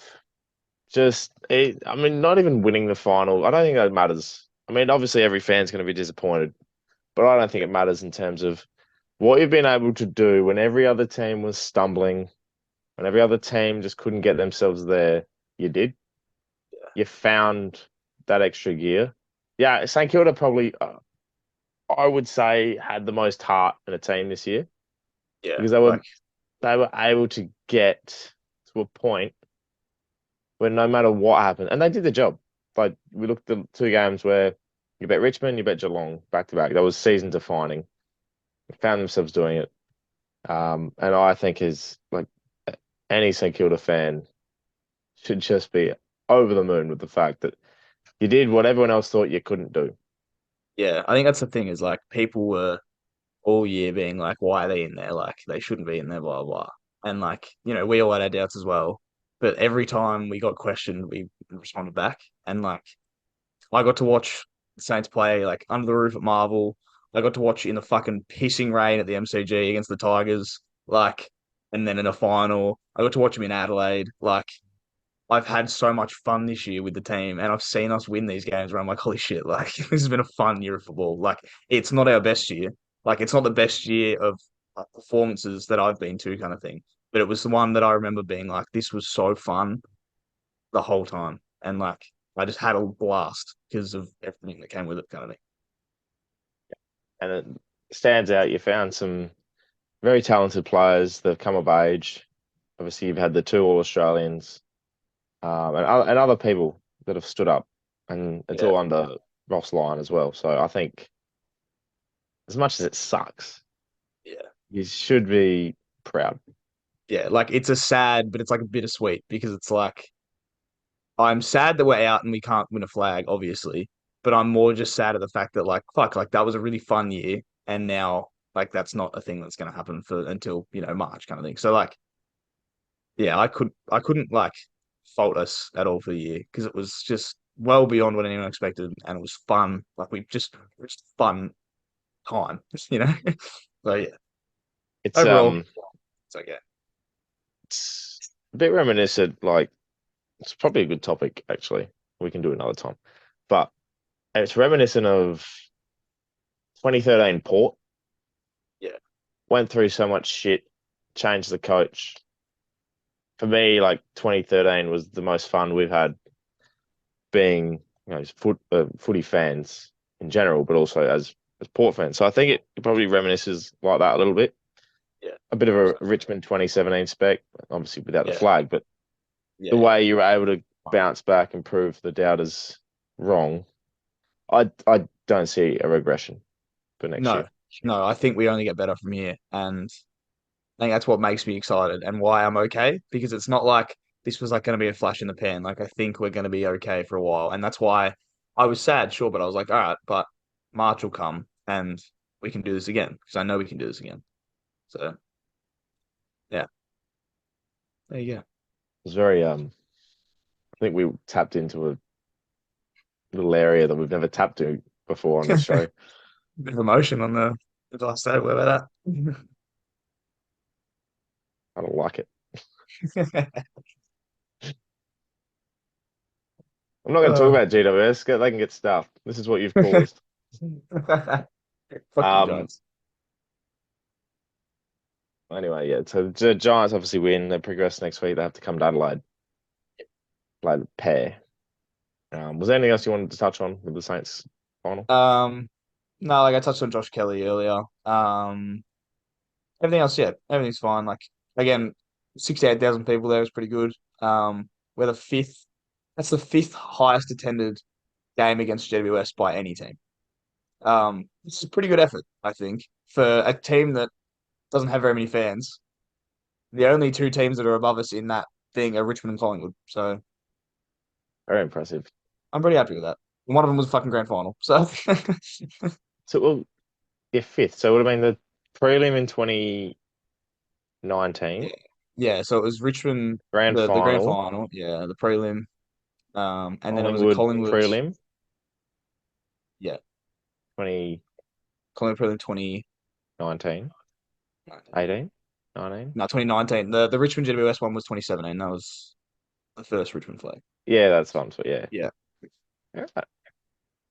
I mean, not even winning the final. I don't think that matters. I mean, obviously every fan's going to be disappointed, but I don't think it matters in terms of what you've been able to do when every other team was stumbling, when every other team just couldn't get themselves there. You did. you found that extra gear. Yeah, St Kilda probably, I would say, had the most heart in a team this year Yeah, because like they were able to get to a point where no matter what happened, and they did the job. Like we looked at the two games where you bet Richmond, you bet Geelong back to back. That was season defining. They found themselves doing it. And I think is like any St Kilda fan should just be over the moon with the fact that you did what everyone else thought you couldn't do. yeah, I think that's the thing is like people were all year being like, why are they in there? Like they shouldn't be in there, blah blah. And like, we all had our doubts as well. But every time we got questioned, we responded back. And like I got to watch the Saints play like under the roof at Marvel. I got to watch in the fucking pissing rain at the MCG against the Tigers. Like, and then in a final, I got to watch them in Adelaide. Like, I've had so much fun this year with the team, and I've seen us win these games where I'm like, holy shit, like this has been a fun year of football. Like, it's not our best year. Like, it's not the best year of performances that I've been to, kind of thing. But it was the one that I remember being like, this was so fun the whole time, and like I just had a blast because of everything that came with it, kind of thing. And it stands out. You found some very talented players that have come of age. Obviously, you've had the two All Australians, and other people that have stood up, and it's Yeah, all under Ross Lyon as well. So I think, as much as it sucks, yeah, you should be proud. yeah. Like it's a sad, but it's like a bittersweet because it's like I'm sad that we're out and we can't win a flag, obviously. But I'm more just sad at the fact that like fuck, like that was a really fun year, and now like that's not a thing that's gonna happen for until March kind of thing. So like yeah, I couldn't like fault us at all for the year because it was just well beyond what anyone expected, and it was fun. Like it was fun time, you know. So yeah, It's overall it's okay. it's a bit reminiscent. Like it's probably a good topic actually. We can do it another time, but it's reminiscent of 2013 Port. Yeah, Went through so much shit, changed the coach. For me, like 2013 was the most fun we've had being, footy fans in general, but also as Port fans. So I think it probably reminisces like that a little bit. yeah, A bit of a 100%. Richmond 2017 spec, obviously without the Yeah, flag, but yeah, the yeah. way you were able to bounce back and prove the doubters wrong, I don't see a regression for next No, year. no, I think we only get better from here, and I think that's what makes me excited and why I'm okay because it's not like this was like going to be a flash in the pan. Like I think we're going to be okay for a while, and that's why I was sad, sure, but I was like, all right, but March will come and we can do this again because I know we can do this again. So yeah, there you go. It's very I think we tapped into a little area that we've never tapped to before on this show. Bit of emotion on the last day. Where about I don't like it. that? I'm not going to talk about GWS. They can get stuffed. This is what you've caused. Fuck you, Um. Giants. Anyway, yeah. So the Giants obviously win. They progress next week. They have to come to Adelaide, play the pair. Was there anything else you wanted to touch on with the Saints final? Um, no, like I touched on Josh Kelly earlier. Everything else, yeah, everything's fine. Like again, 68,000 people there is pretty good. We're the fifth. That's the fifth highest attended game against GWS by any team. This is a pretty good effort, I think, for a team that doesn't have very many fans. The only two teams that are above us in that thing are Richmond and Collingwood. So Very impressive. I'm pretty happy with that. And one of them was fucking grand final. So So, well, yeah, fifth. So it would have been the prelim in 2019, yeah, yeah. So it was Richmond, grand the grand final, final, yeah, the prelim, and then it was a Collingwood Collingwood, prelim, yeah, 2019, Collingwood prelim 20. 18, 19. No, 2019. The Richmond GWS one was 2017. That was the first Richmond flag. Yeah, that's fun. So yeah. Yeah. All right.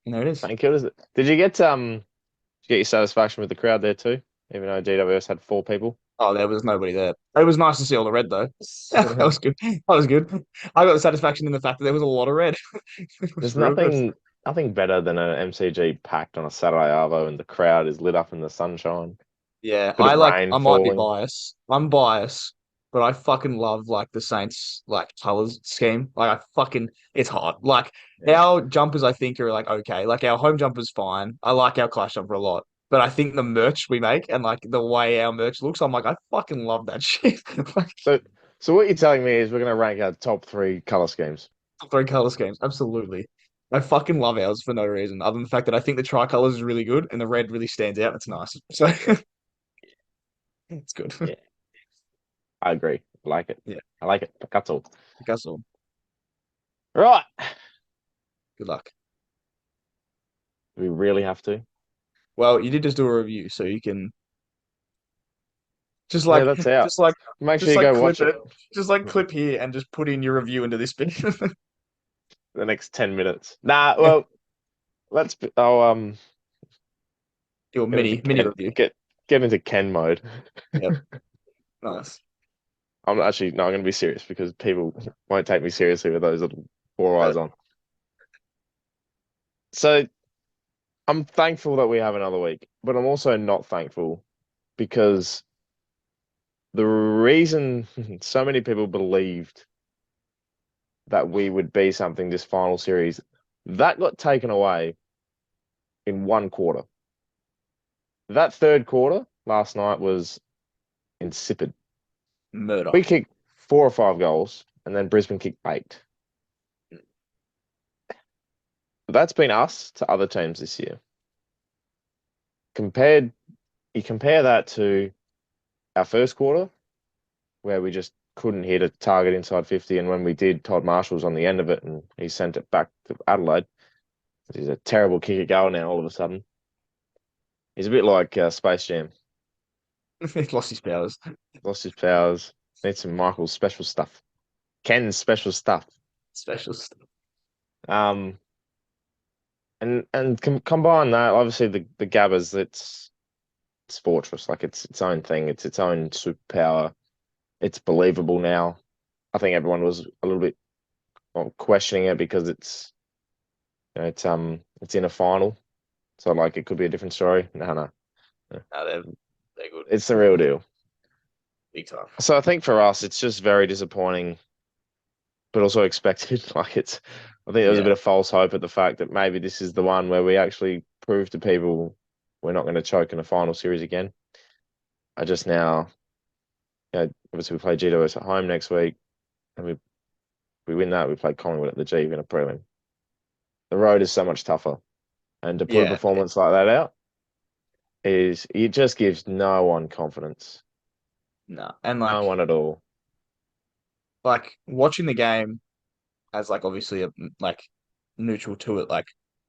And there it is. Thank you. Did you get your satisfaction with the crowd there too? Even though GWS had four people. Oh, there was nobody there. It was nice to see all the red though. That was good. That was good. I got the satisfaction in the fact that there was a lot of red. It was There's real good. nothing better than an MCG packed on a Saturday arvo and the crowd is lit up in the sunshine. Yeah, Bit of I rain might be falling. biased. I'm biased, but I fucking love like the Saints like colors scheme. Like I fucking it's hot. Like Yeah. our jumpers I think are like okay. Like our home jumper's fine. I like our clash jumper a lot. But I think the merch we make and like the way our merch looks, I'm like, I fucking love that shit. Like So so what you're telling me is we're gonna rank our top three color schemes. three color schemes. Absolutely. I fucking love ours for no reason, other than the fact that I think the tricolors is really good and the red really stands out. It's nice. So it's good. Yeah, I agree. I like it. Yeah. I like it. That's all. That's all. Right. Good luck. We really have to. Well, you did just do a review, so you can just Yeah, like that's out. just like Make sure just you like go clip watch it it. Just like clip here and just put in your review into this bit. the next 10 minutes. Nah, well, I'll Your get into mini Ken review. get into Ken mode. Yep. Nice. I'm actually not going to be serious because people won't take me seriously with those little four eyes on. So I'm thankful that we have another week, but I'm also not thankful because the reason so many people believed that we would be something this final series, that got taken away in one quarter. That third quarter last night was insipid. Murder. We kicked 4 or 5 goals, and then Brisbane kicked 8. That's been us to other teams this year. Compared, you compare that to our first quarter, where we just couldn't hit a target inside 50, and when we did, Todd Marshall was on the end of it, and he sent it back to Adelaide. He's a terrible kicker goal now. All of a sudden, he's a bit like Space Jam. He lost his powers. Lost his powers. Needs some Michael's special stuff. Ken's special stuff. Special stuff. Um, and combine that, obviously the Gabbers, it's Fortress, like it's its own thing. It's its own superpower. It's believable now. I think everyone was a little bit questioning it because it's in a final, so like it could be a different story. No, no, no. No, they're good. It's the real deal. Big time. So I think for us, it's just very disappointing, but also expected. I think there was a Yeah. bit of false hope at the fact that maybe this is the one where we actually prove to people we're not going to choke in a final series again. I just now, obviously we play GWS at home next week, and we win that. We play Collingwood at the G in a prelim. The road is so much tougher, and to put a Yeah. performance like that out it just gives no one confidence, No. And no like one at all. watching the game as like obviously a like neutral to it, like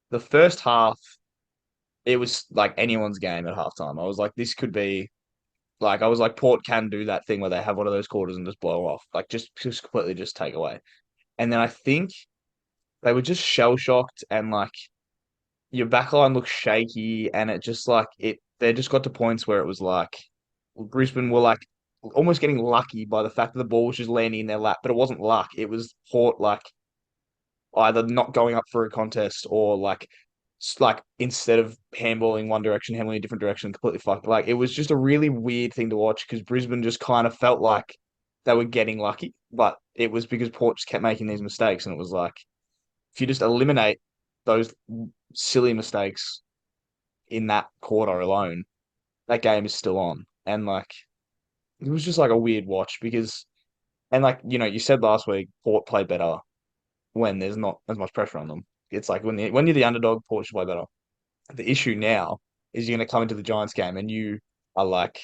the first half, it was like anyone's game at halftime. I was like, this could be like I was like, Port can do that thing where they have one of those quarters and just blow off. Like just completely just take away. And then I think they were just shell shocked and like your backline looked shaky and it just like it they just got to points where it was like Brisbane were like almost getting lucky by the fact that the ball was just landing in their lap, but it wasn't luck. It was Port like either not going up for a contest or like instead of handballing one direction, handballing a different direction, completely fucked. Like it was just a really weird thing to watch because Brisbane just kind of felt like they were getting lucky, but it was because Port just kept making these mistakes, and it was like if you just eliminate those silly mistakes in that quarter alone, that game is still on. And like it was just like a weird watch because and like you said last week Port play better when there's not as much pressure on them. It's like when you're the underdog, Port should play better. The issue now is you're going to come into the Giants game and you are like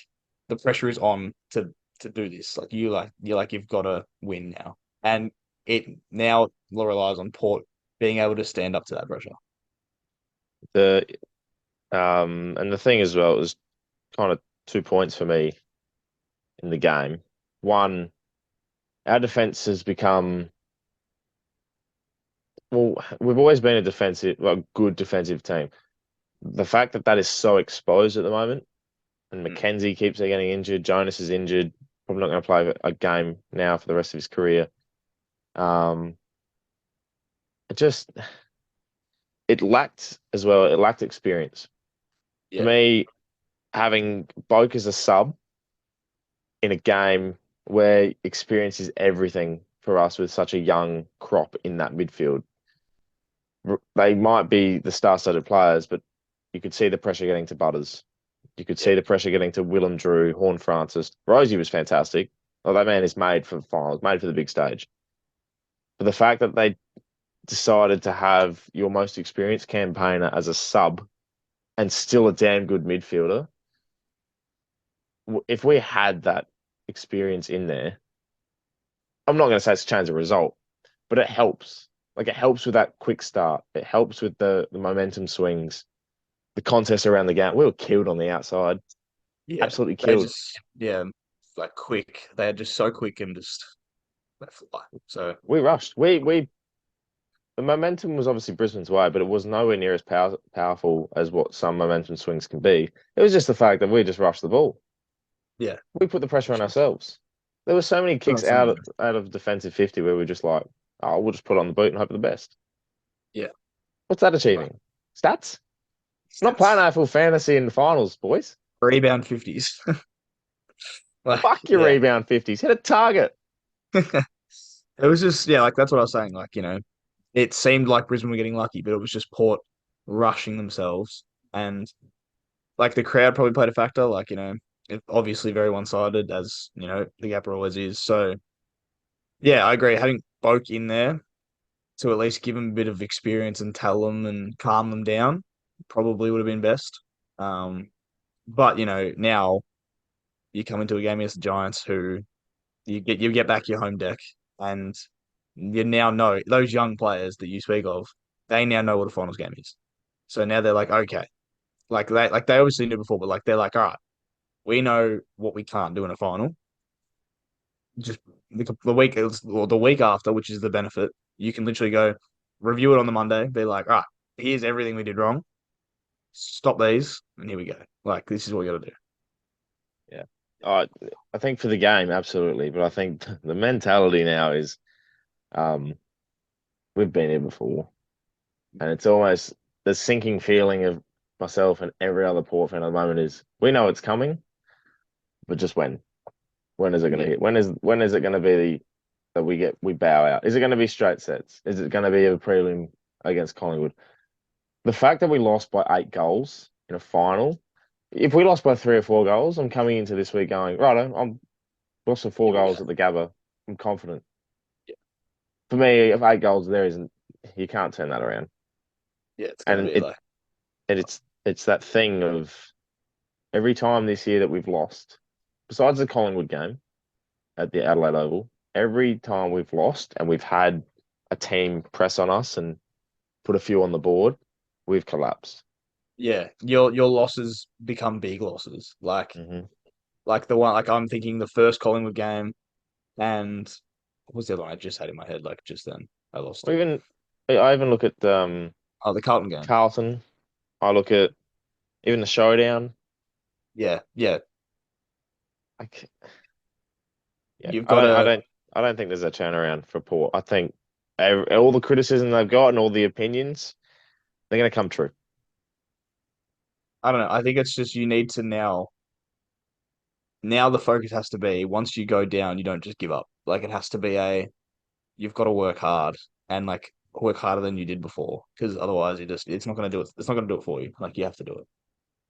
the pressure is on to do this. Like you've got to win now, and it now relies on Port being able to stand up to that pressure. The and the thing as well, it was kind of 2 points for me in the game. One, our defense has become, well, we've always been good defensive team. The fact that that is so exposed at the moment and Mm. Mackenzie keeps getting injured. Jonas is injured. Probably not going to play a game now for the rest of his career. Um, it just it lacked as well. It lacked experience. For Yeah, me, having Boak as a sub in a game where experience is everything for us with such a young crop in that midfield. They might be the star-studded players, but you could see the pressure getting to Butters. You could yeah, see the pressure getting to Willem Drew, Horn Francis. Rosie was fantastic. Oh, that man is made for finals, made for the big stage. But the fact that they decided to have your most experienced campaigner as a sub and still a damn good midfielder, if we had that experience in there, I'm not going to say it's changed the result, but it helps. Like it helps with that quick start. It helps with the momentum swings, the contest around the game. We were killed on the outside, yeah. absolutely They killed. just like quick. They are just so quick and just they fly. So We rushed. We the momentum was obviously Brisbane's way, but it was nowhere near as powerful as what some momentum swings can be. It was just the fact that we just rushed the ball. yeah, We put the pressure on ourselves. There were so many put kicks on some out of defensive 50 where we're just like, oh, we'll just put on the boot and hope for the best. yeah. What's that Like achieving? Stats? I'm not playing stats. AFL fantasy in the finals, boys. Rebound 50s. Like Fuck your yeah. rebound 50s. Hit a target. It was just like that's what I was saying. Like, it seemed like Brisbane were getting lucky, but it was just Port rushing themselves. And like the crowd probably played a factor. Like, it obviously very one-sided as, the Gapper always is. So yeah, I agree. Having Boak in there to at least give them a bit of experience and tell them and calm them down probably would have been best. Um, but now you come into a game against the Giants who you get back your home deck and you now know those young players that you speak of, they now know what a finals game is. So now they're like, okay, like they obviously knew before, but like they're like, all right, we know what we can't do in a final. Just the week or the week after, which is the benefit, you can literally go review it on the Monday, be like, all right, here's everything we did wrong. Stop these, and here we go. Like this is what we got to do. Yeah. I I think for the game, absolutely. But I think the mentality now is um we've been here before. And it's almost the sinking feeling of myself and every other Port fan at the moment is we know it's coming, but just when? When is it going to Yeah, hit? When is it going to be that we bow out? Is it going to be straight sets? Is it going to be a prelim against Collingwood? The fact that we lost by 8 goals in a final, if we lost by 3 or 4 goals, I'm coming into this week going, right, I'm lost for four here we go. goals at the Gabba. I'm confident. Yeah, For me, if 8 goals there isn't, you can't turn that around. yeah, it's gonna And be like it's that thing of every time this year that we've lost, besides the Collingwood game at the Adelaide Oval, every time we've lost and we've had a team press on us and put a few on the board, we've collapsed. yeah, your losses become big losses. Hmm. Like the one like I'm thinking the first Collingwood game and what was the other one I just had in my head like just then? I lost Or it. even I even look at Oh, the Carlton game. Carlton. I look at even the showdown. Yeah, yeah. Like, yeah, You've I got don't, I to don't, I don't think there's a turnaround for Port. I think all the criticism they've got and all the opinions, they're going to come true. I don't know. I think it's just you need to now the focus has to be once you go down, you don't just give up. Like it has to be you've got to work hard and like work harder than you did before because otherwise it's not going to do it. It's not going to do it for you. Like you have to do it.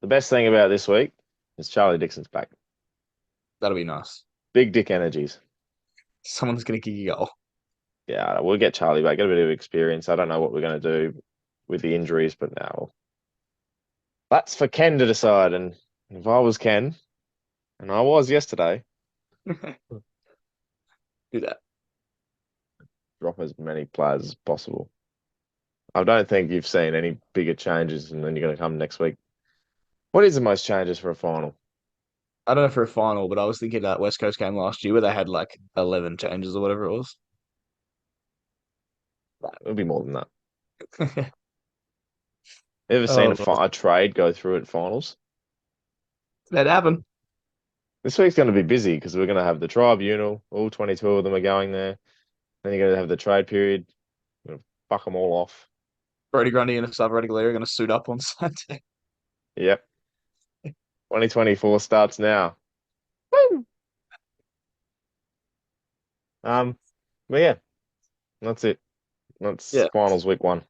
The best thing about this week is Charlie Dixon's back. That'll be nice. Big dick energies. Someone's going to kick a goal. Yeah, we'll get Charlie back, get a bit of experience. I don't know what we're going to do with the injuries, but now that's for Ken to decide. And if I was Ken, and I was yesterday, Do that. drop as many players as possible. I don't think you've seen any bigger changes, and then you're going to come next week. What is the most changes for a final? I don't know for a final, but I was thinking that West Coast game last year where they had like 11 changes or whatever it was. It'll be more than that. Ever seen Oh, a trade go through at finals? That happened. This week's going to be busy because we're going to have the tribunal. All 22 of them are going there. Then you're going to have the trade period. We're going to fuck them all off. Brody Grundy and Sava Radaglia are going to suit up on Saturday. Yep. 2024 starts now. Woo! Um, but yeah, that's it. That's Yeah, finals week one.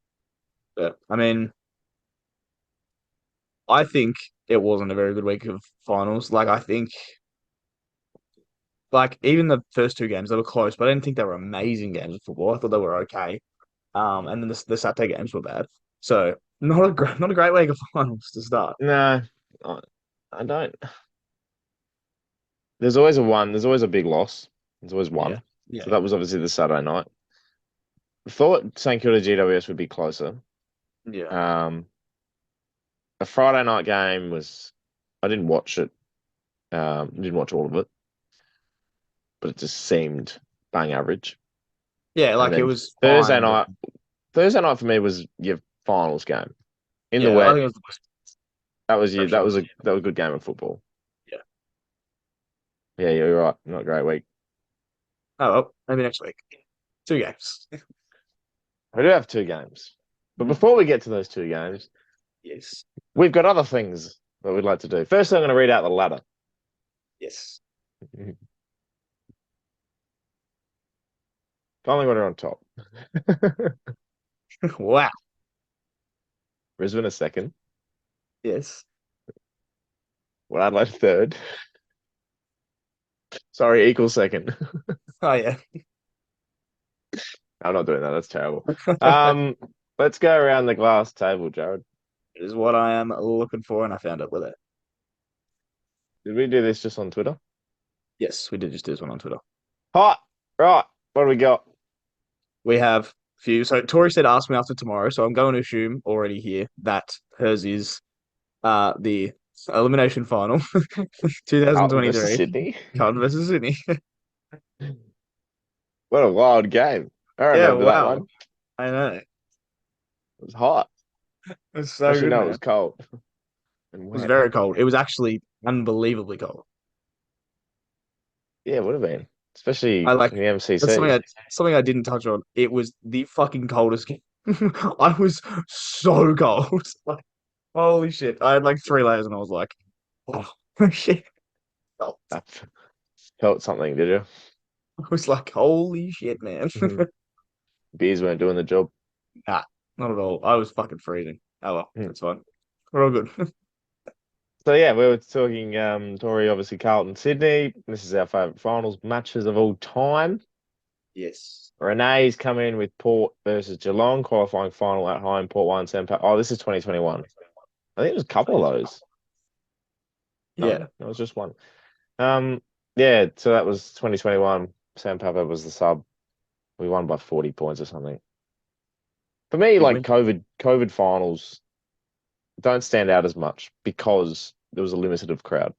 yeah. I mean, I think it wasn't a very good week of finals. Like, I think, like, even the first two games, they were close, but I didn't think they were amazing games of football. I thought they were okay. And then the Saturday games were bad. So not a great week of finals to start. No, I, I don't. There's always a one. There's always a big loss. There's always Yeah, one. yeah, So that was obviously the Saturday night. I thought St Kilda GWS would be closer. yeah, Um, a Friday night game was. I didn't watch it. Didn't watch all of it, but it just seemed bang average. yeah. And Like it then was Thursday fine, but night. Thursday night for me was your finals game in the yeah, I wet. think it was the most That was you. pressure. That was a good game of football. Yeah. Yeah, you're right. Not a great week. Oh well, maybe next week. Two games. We do have two games, but Mhm. before we get to those two games, Yes, we've got other things that we'd like to do. First, I'm going to read out the ladder. yes. Collingwood are on top. Wow. Brisbane are second. Yes. Well, Adelaide third. Sorry, equal second. Oh yeah. I'm not doing that. That's terrible. Um, let's go around the glass table, Jared. It is what I am looking for, and I found it with it. Did we do this just on Twitter? Yes, we did just do this one on Twitter. Hot. Right. What do we got? We have a few. So Tori said, "Ask me after tomorrow." So I'm going to assume already here that hers is the elimination final, Carlton versus 2023, Sydney. Carlton versus Sydney. What a wild game. I Yeah, remember that one. wow. I know. It It was hot. was so Actually, good, no, it man. was cold and It was wet. very cold. It was actually unbelievably cold. Yeah, it would have been, especially I like in the that's MCC. something I didn't touch on. It was the fucking coldest game. I was so cold. Like, holy shit. I had like three layers and I was like, oh shit. I I felt something, did you? was like, holy shit, man. Mhm. Beers weren't doing the job. Nah, not at all. I was fucking freezing. Oh well, Mm. that's fine. We're all good. So yeah, we were talking Tory, obviously Carlton, Sydney. This is our favourite finals matches of all time. Yes. Renee's come in with Port versus Geelong, qualifying final at home, Port 1, Sampa. Oh, this is 2021. I think it was a couple of those. No, Yeah. that was just one. Um, yeah, so that was 2021. Sam Papa was the sub. We won by 40 points or something. For me, Big like win. COVID finals don't stand out as much because there was a limited of crowd.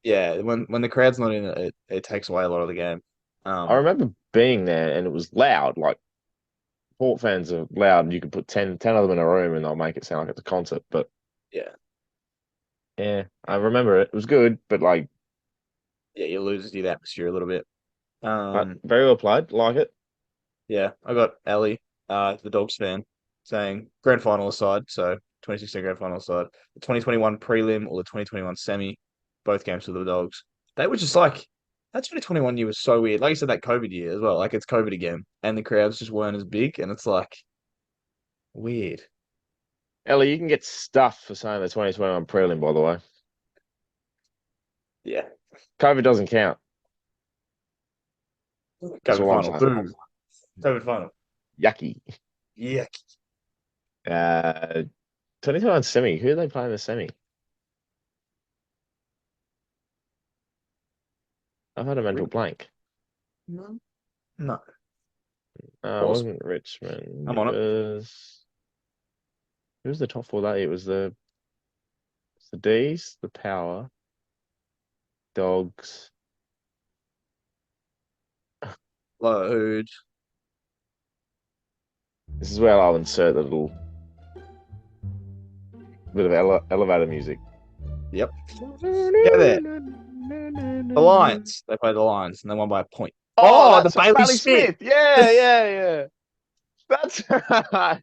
Yeah, when the crowd's not in it, it takes away a lot of the game. I Um, remember being there and it was loud. Like Port fans are loud. You could put ten of them in a room and they'll make it sound like it's a concert. But yeah. yeah, I remember it. It was good, but like, Yeah, you lose the atmosphere a little bit. but very well played. Like it. Yeah, I got Ellie, the Dogs fan, saying grand final aside, so 2016 grand final aside, the 2021 prelim or the 2021 semi, both games for the Dogs. They were just like that 2021 year was so weird. Like you said, that COVID year as well. Like it's COVID again, and the crowds just weren't as big, and it's like weird. Ellie, you can get stuffed for saying the 2021 prelim, by the way. Yeah, COVID doesn't count. That's COVID all I'm final, saying. boom, COVID final. Yucky. Yeah, 2021 semi. Who are they playing the semi? I've had a mental blank. no, no. It Pause. wasn't Richmond. I'm It on it. was who was the top four that year? It was the D's, the Power, Dogs. Load. This is where I'll insert the little bit of elevator music. Yep. Get there. The Lions. They played the Lions and they won by a point. Oh, Oh, the that's Bailey Bailey Smith. Smith. Yeah, yeah, yeah. That's right.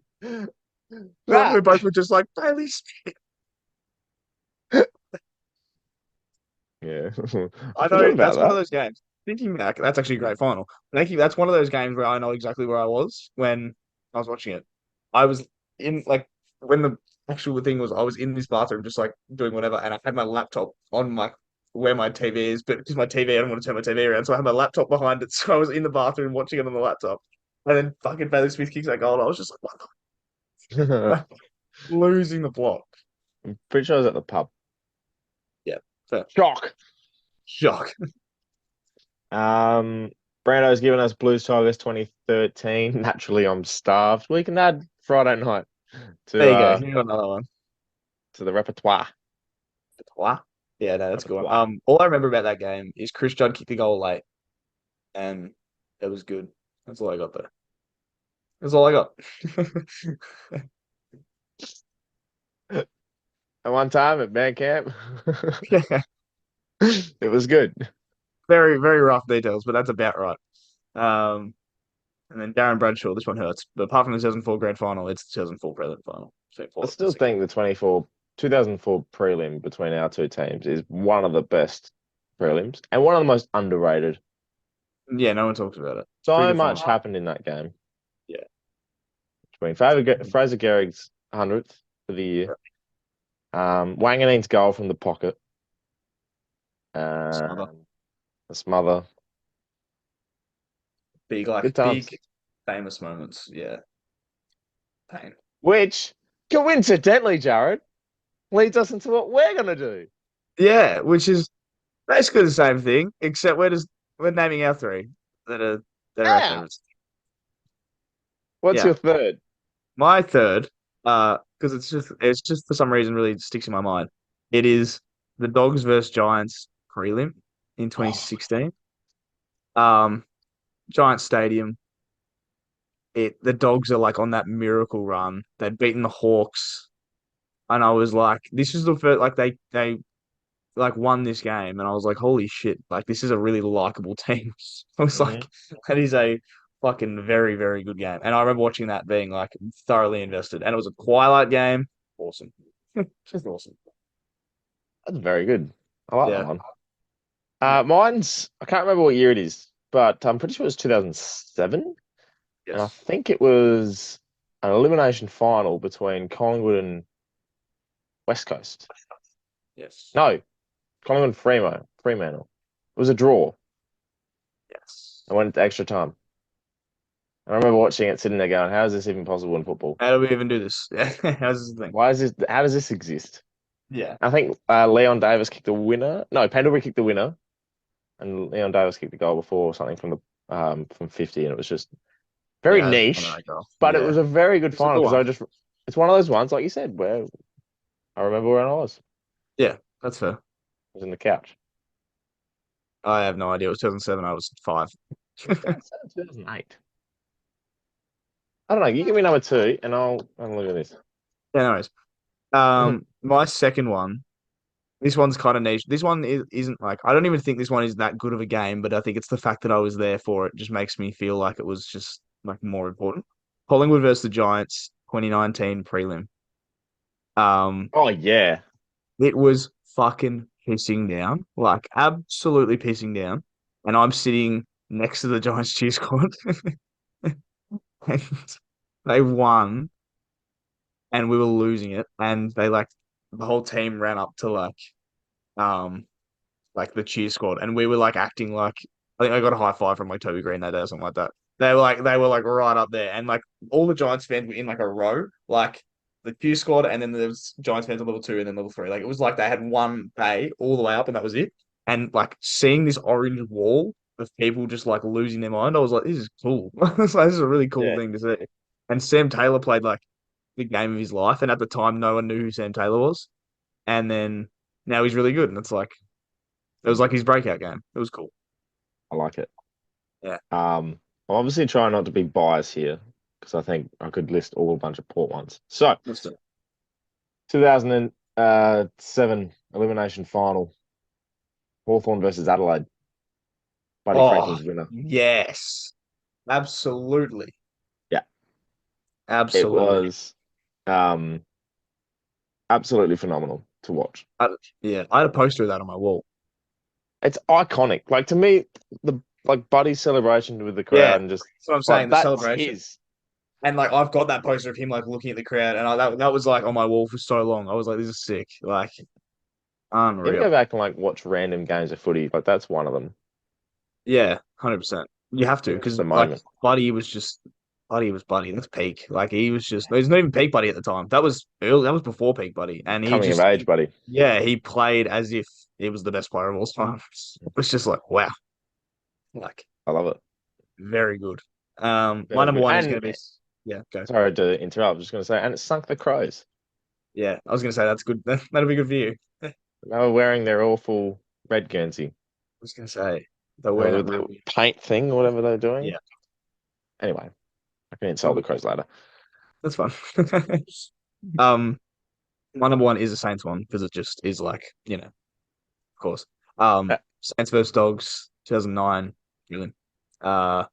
We That. both were just like Bailey Smith. Yeah. I I forgot know about that's one of that. those games. Thinking back, that's actually a great final. Thinking that's one of those games where I know exactly where I was when I was watching it. I was in like when the actual thing was I was in this bathroom just like doing whatever, and I had my laptop on my where my TV is, but because my TV, I don't want to turn my TV around, so I had my laptop behind it. So I was in the bathroom watching it on the laptop, and then fucking Bailey Smith kicks that goal. And I was just like, what I'm the losing the plot. pretty sure I was at the pub. Yeah, fair. Shock. Shock. Um, Brando's given us Blues Tigers 2013. Naturally, I'm starved. We can add Friday night to There you go. You got another one. to the repertoire. What? Yeah, no, that's a good one. Repertoire. All I remember about that game is Chris Judd kicked the goal late, and it was good. That's all I got there. That's all I got. At one time at band camp, Yeah, it was good. very, very rough details, but that's about right. Um, and then Darren Bradshaw, this one hurts. But apart from the 2004 grand final, it's the 2004 prelim final. So I for still think the 2004 prelim between our two teams is one of the best prelims and one of the most underrated. Yeah, no one talks about it. Pretty So good much final. happened in that game Yeah. between Fraser Gehrig's 100th for the year, Wanganeen's goal from the pocket, Smother. the smother. Big, Good like, times. big, famous moments. Yeah. Pain. Which, coincidentally, Jared, leads us into what we're going to do. Yeah, which is basically the same thing, except we're naming our three that are our Yeah. favorites. What's Yeah. your third? My third, because it's just for some reason really sticks in my mind. It is the Dogs versus Giants prelim in Oh, 2016. Um, Giants Stadium. The Dogs are like on that miracle run. They'd beaten the Hawks, and I was like, this is the first like they like won this game, and I was like, holy shit, like this is a really likable team. I was mhm. like, that is a fucking very, very good game. And I remember watching that being like thoroughly invested. And it was a twilight game. Awesome. Just awesome. That's very good. I like that Yeah. one. Mine's, I can't remember what year it is, but I'm pretty sure it was 2007. And I Yes. think it was an elimination final between Collingwood and West Coast. Yes. No, Collingwood and Fremantle. It was a draw. Yes. I went into extra time. I remember watching it, sitting there going, how is this even possible in football? How do we even do this? Yeah. How's this thing? Why is this, how does this exist? Yeah. I think Leon Davis kicked the winner. No, Pendlebury kicked the winner, and Leon Davis kicked the goal before or something from 50, and it was just very Yeah, I don't niche, know. but it Yeah. was a very good It's a final good because one. it's one of those ones, like you said, where I remember where I was. Yeah, that's fair. I was in the couch. I have no idea. It was 2007. I was 5. Yeah, 2008. I don't know. You give me number two, and I'll look at this. no worries. My second one. This one's kind of niche. This one isn't like I don't even think this one is that good of a game, but I think it's the fact that I was there for it just makes me feel like it was just like more important. Collingwood versus the Giants, 2019 prelim. Um, Oh yeah, it was fucking pissing down, like absolutely pissing down, and I'm sitting next to the Giants cheer squad, and they won, and we were losing it, and they like the whole team ran up to um like the cheer squad, and we were like acting like I think I got a high five from like Toby Green that day or something like that. They were like right up there, and like all the Giants fans were in like a row, like the cheer squad, and then there was Giants fans on level 2 and then level 3. Like it was like they had one bay all the way up, and that was it. And like seeing this orange wall of people just like losing their mind, I was like, this is cool. This is a really cool yeah. thing to see. And Sam Taylor played like the game of his life, and at the time, no one knew who Sam Taylor was. And then now he's really good, and it's like it was like his breakout game. It was cool. I like it. Yeah. I'm obviously trying not to be biased here because I think I could list all a bunch of port ones. So Let's do it. 2007 elimination final. Hawthorn versus Adelaide. Buddy Oh, Franklin's winner. yes. Absolutely. Yeah, it Absolutely. was um absolutely phenomenal to watch. I, yeah, I had a poster of that on my wall. It's iconic. Like to me, the like Buddy's celebration with the Yeah. crowd and just That's what I'm saying. like The that's celebration. his. And like I've got that poster of him like looking at the crowd, and that was like on my wall for so long. I was like, this is sick. Like You can go unreal. back and like watch random games of footy. Like that's one of them. Yeah, 100%. You have to It's because the like moment. Buddy was Buddy. That's peak. Like he was just he's not even peak Buddy at the time. That was early. That was before peak Buddy, and Coming of age, buddy. yeah, he played as if he was the best player of all time. It was just like wow, like I love it. very good. My Very number good. one is And going to be yeah, go. sorry to interrupt. I was just going to say, and it sunk the Crows. Yeah, I was going to say that's good. That'll be good for you. I They were wearing their awful red Guernsey. was going to say they're wearing that real The weird. paint thing or whatever they're doing. Yeah, Anyway, I can all insult the good. Crows later. That's fun. um, my number one is the Saints one because it just is like of course. Yeah. Saints versus Dogs, 2009. Really. Uh,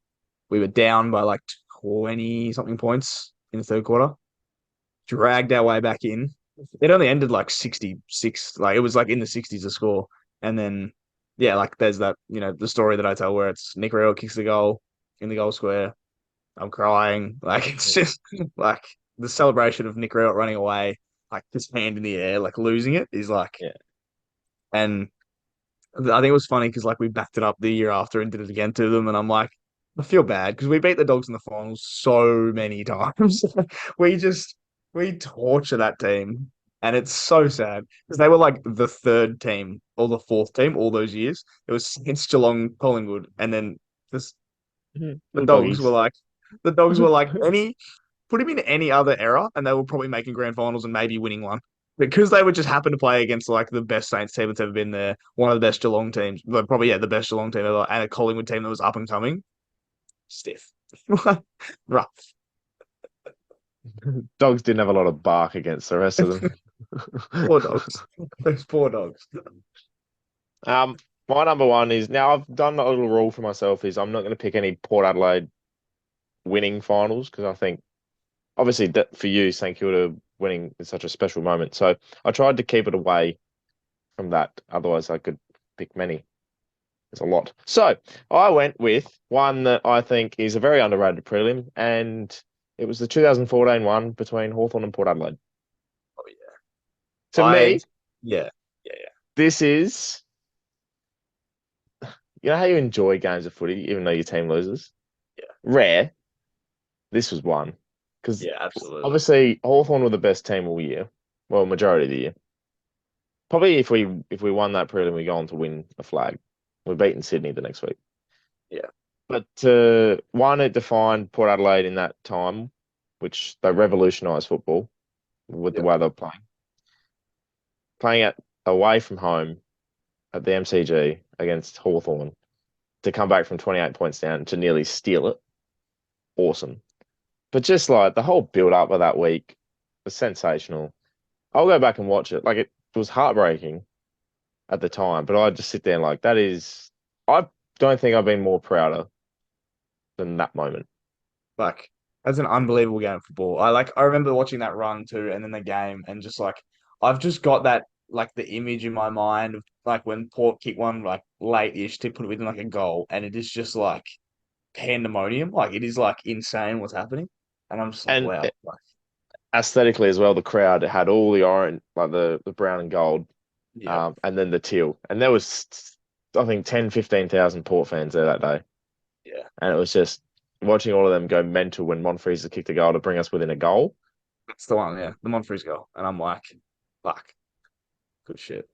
we were down by like 20 something points in the third quarter. Dragged our way back in. It only ended like 66. Like it was like in the 60s to score. And then yeah, like there's that, the story that I tell where it's Nick Riel kicks the goal in the goal square. I'm crying. Like it's just like the celebration of Nick Riel running away, like his hand in the air, like losing it is like Yeah. and I think it was funny because like we backed it up the year after and did it again to them, and I'm like, I feel bad because we beat the Dogs in the finals so many times. we just we torture that team, and it's so sad because they were like the third team or the fourth team all those years. It was since Geelong, Collingwood, and then this the The Dogs were doggies. like the Dogs were like any put him in any other era, and they were probably making grand finals and maybe winning one. Because they would just happen to play against like the best Saints team that's ever been there, one of the best Geelong teams, but probably the best Geelong team ever, and a Collingwood team that was up and coming. Stiff, rough. Dogs didn't have a lot of bark against the rest of them. Poor dogs. Those poor dogs. Um, my number one is now I've done a little rule for myself is I'm not going to pick any Port Adelaide winning finals because I think obviously that for you St Kilda winning is such a special moment. So I tried to keep it away from that. Otherwise, I could pick many. There's a lot. So I went with one that I think is a very underrated prelim, and it was the 2014 one between Hawthorn and Port Adelaide. Oh yeah. To I me, yeah yeah yeah this is you know how you enjoy games of footy even though your team loses. yeah Rare. This was one because yeah absolutely obviously Hawthorn were the best team all year, well, majority of the year. Probably if we won that prelim, we go on to win a flag. We're beating Sydney the next week. yeah But one, it defined Port Adelaide in that time, which they revolutionised football with the yeah way they're playing. Playing it away from home at the MCG against Hawthorn to come back from 28 points down to nearly steal it. Awesome. But just like the whole build up of that week was sensational. I'll go back and watch it. Like it was heartbreaking at the time, but I just sit there and like that is I don't think I've been more prouder than that moment. like that's an unbelievable game of football. I remember watching that run too, and then the game, and just like I've just got that like the image in my mind of like when Port kick one like late-ish to put it within like a goal, and it is just like pandemonium. Like it is like insane what's happening, and I'm just like, And wow, like aesthetically as well, the crowd had all the orange, like the brown and gold, yeah, and then the teal. And there was, I think, 10, 15,000 Port fans there that day. yeah, And it was just watching all of them go mental when Monfries kicked a goal to bring us within a goal. that's the one, yeah, the Monfries goal, and I'm like, fuck, good shit,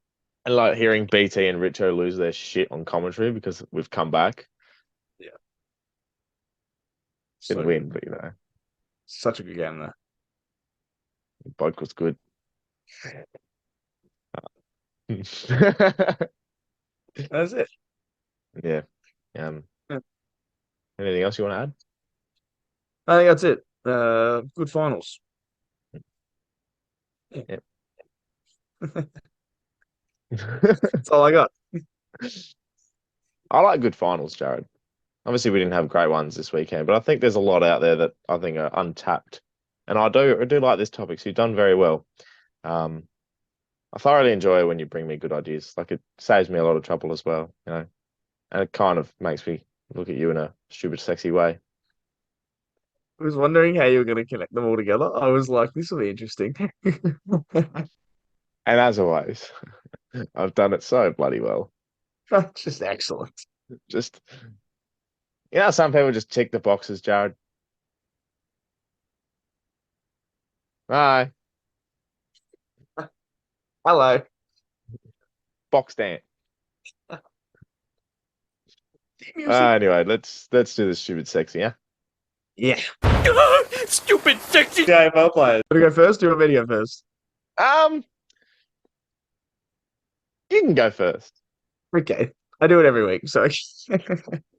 And like hearing BT and Richo lose their shit on commentary because we've come back. yeah, Didn't so good, win, but such a good game there. both was good. That's it. Yeah. Um, Yeah. anything else you want to add? I think that's it. Good finals. Yeah. Yeah. That's all I got. I like good finals, Jared. Obviously, we didn't have great ones this weekend, but I think there's a lot out there that I think are untapped. And I do like this topic. So you've done very well. Um, I thoroughly enjoy when you bring me good ideas. Like it saves me a lot of trouble as well, and it kind of makes me look at you in a stupid, sexy way. I was wondering how you were going to connect them all together. I was like, this will be interesting. And as always, I've done it so bloody well. Just excellent. Just some people just tick the boxes, Jared. Aye, Hello. box stand. Music. Anyway, let's do this stupid, sexy, yeah. Yeah. Stupid, sexy. Game, well played. Want to go first? Do you want me to go first? Um, you can go first. Okay. I do it every week, so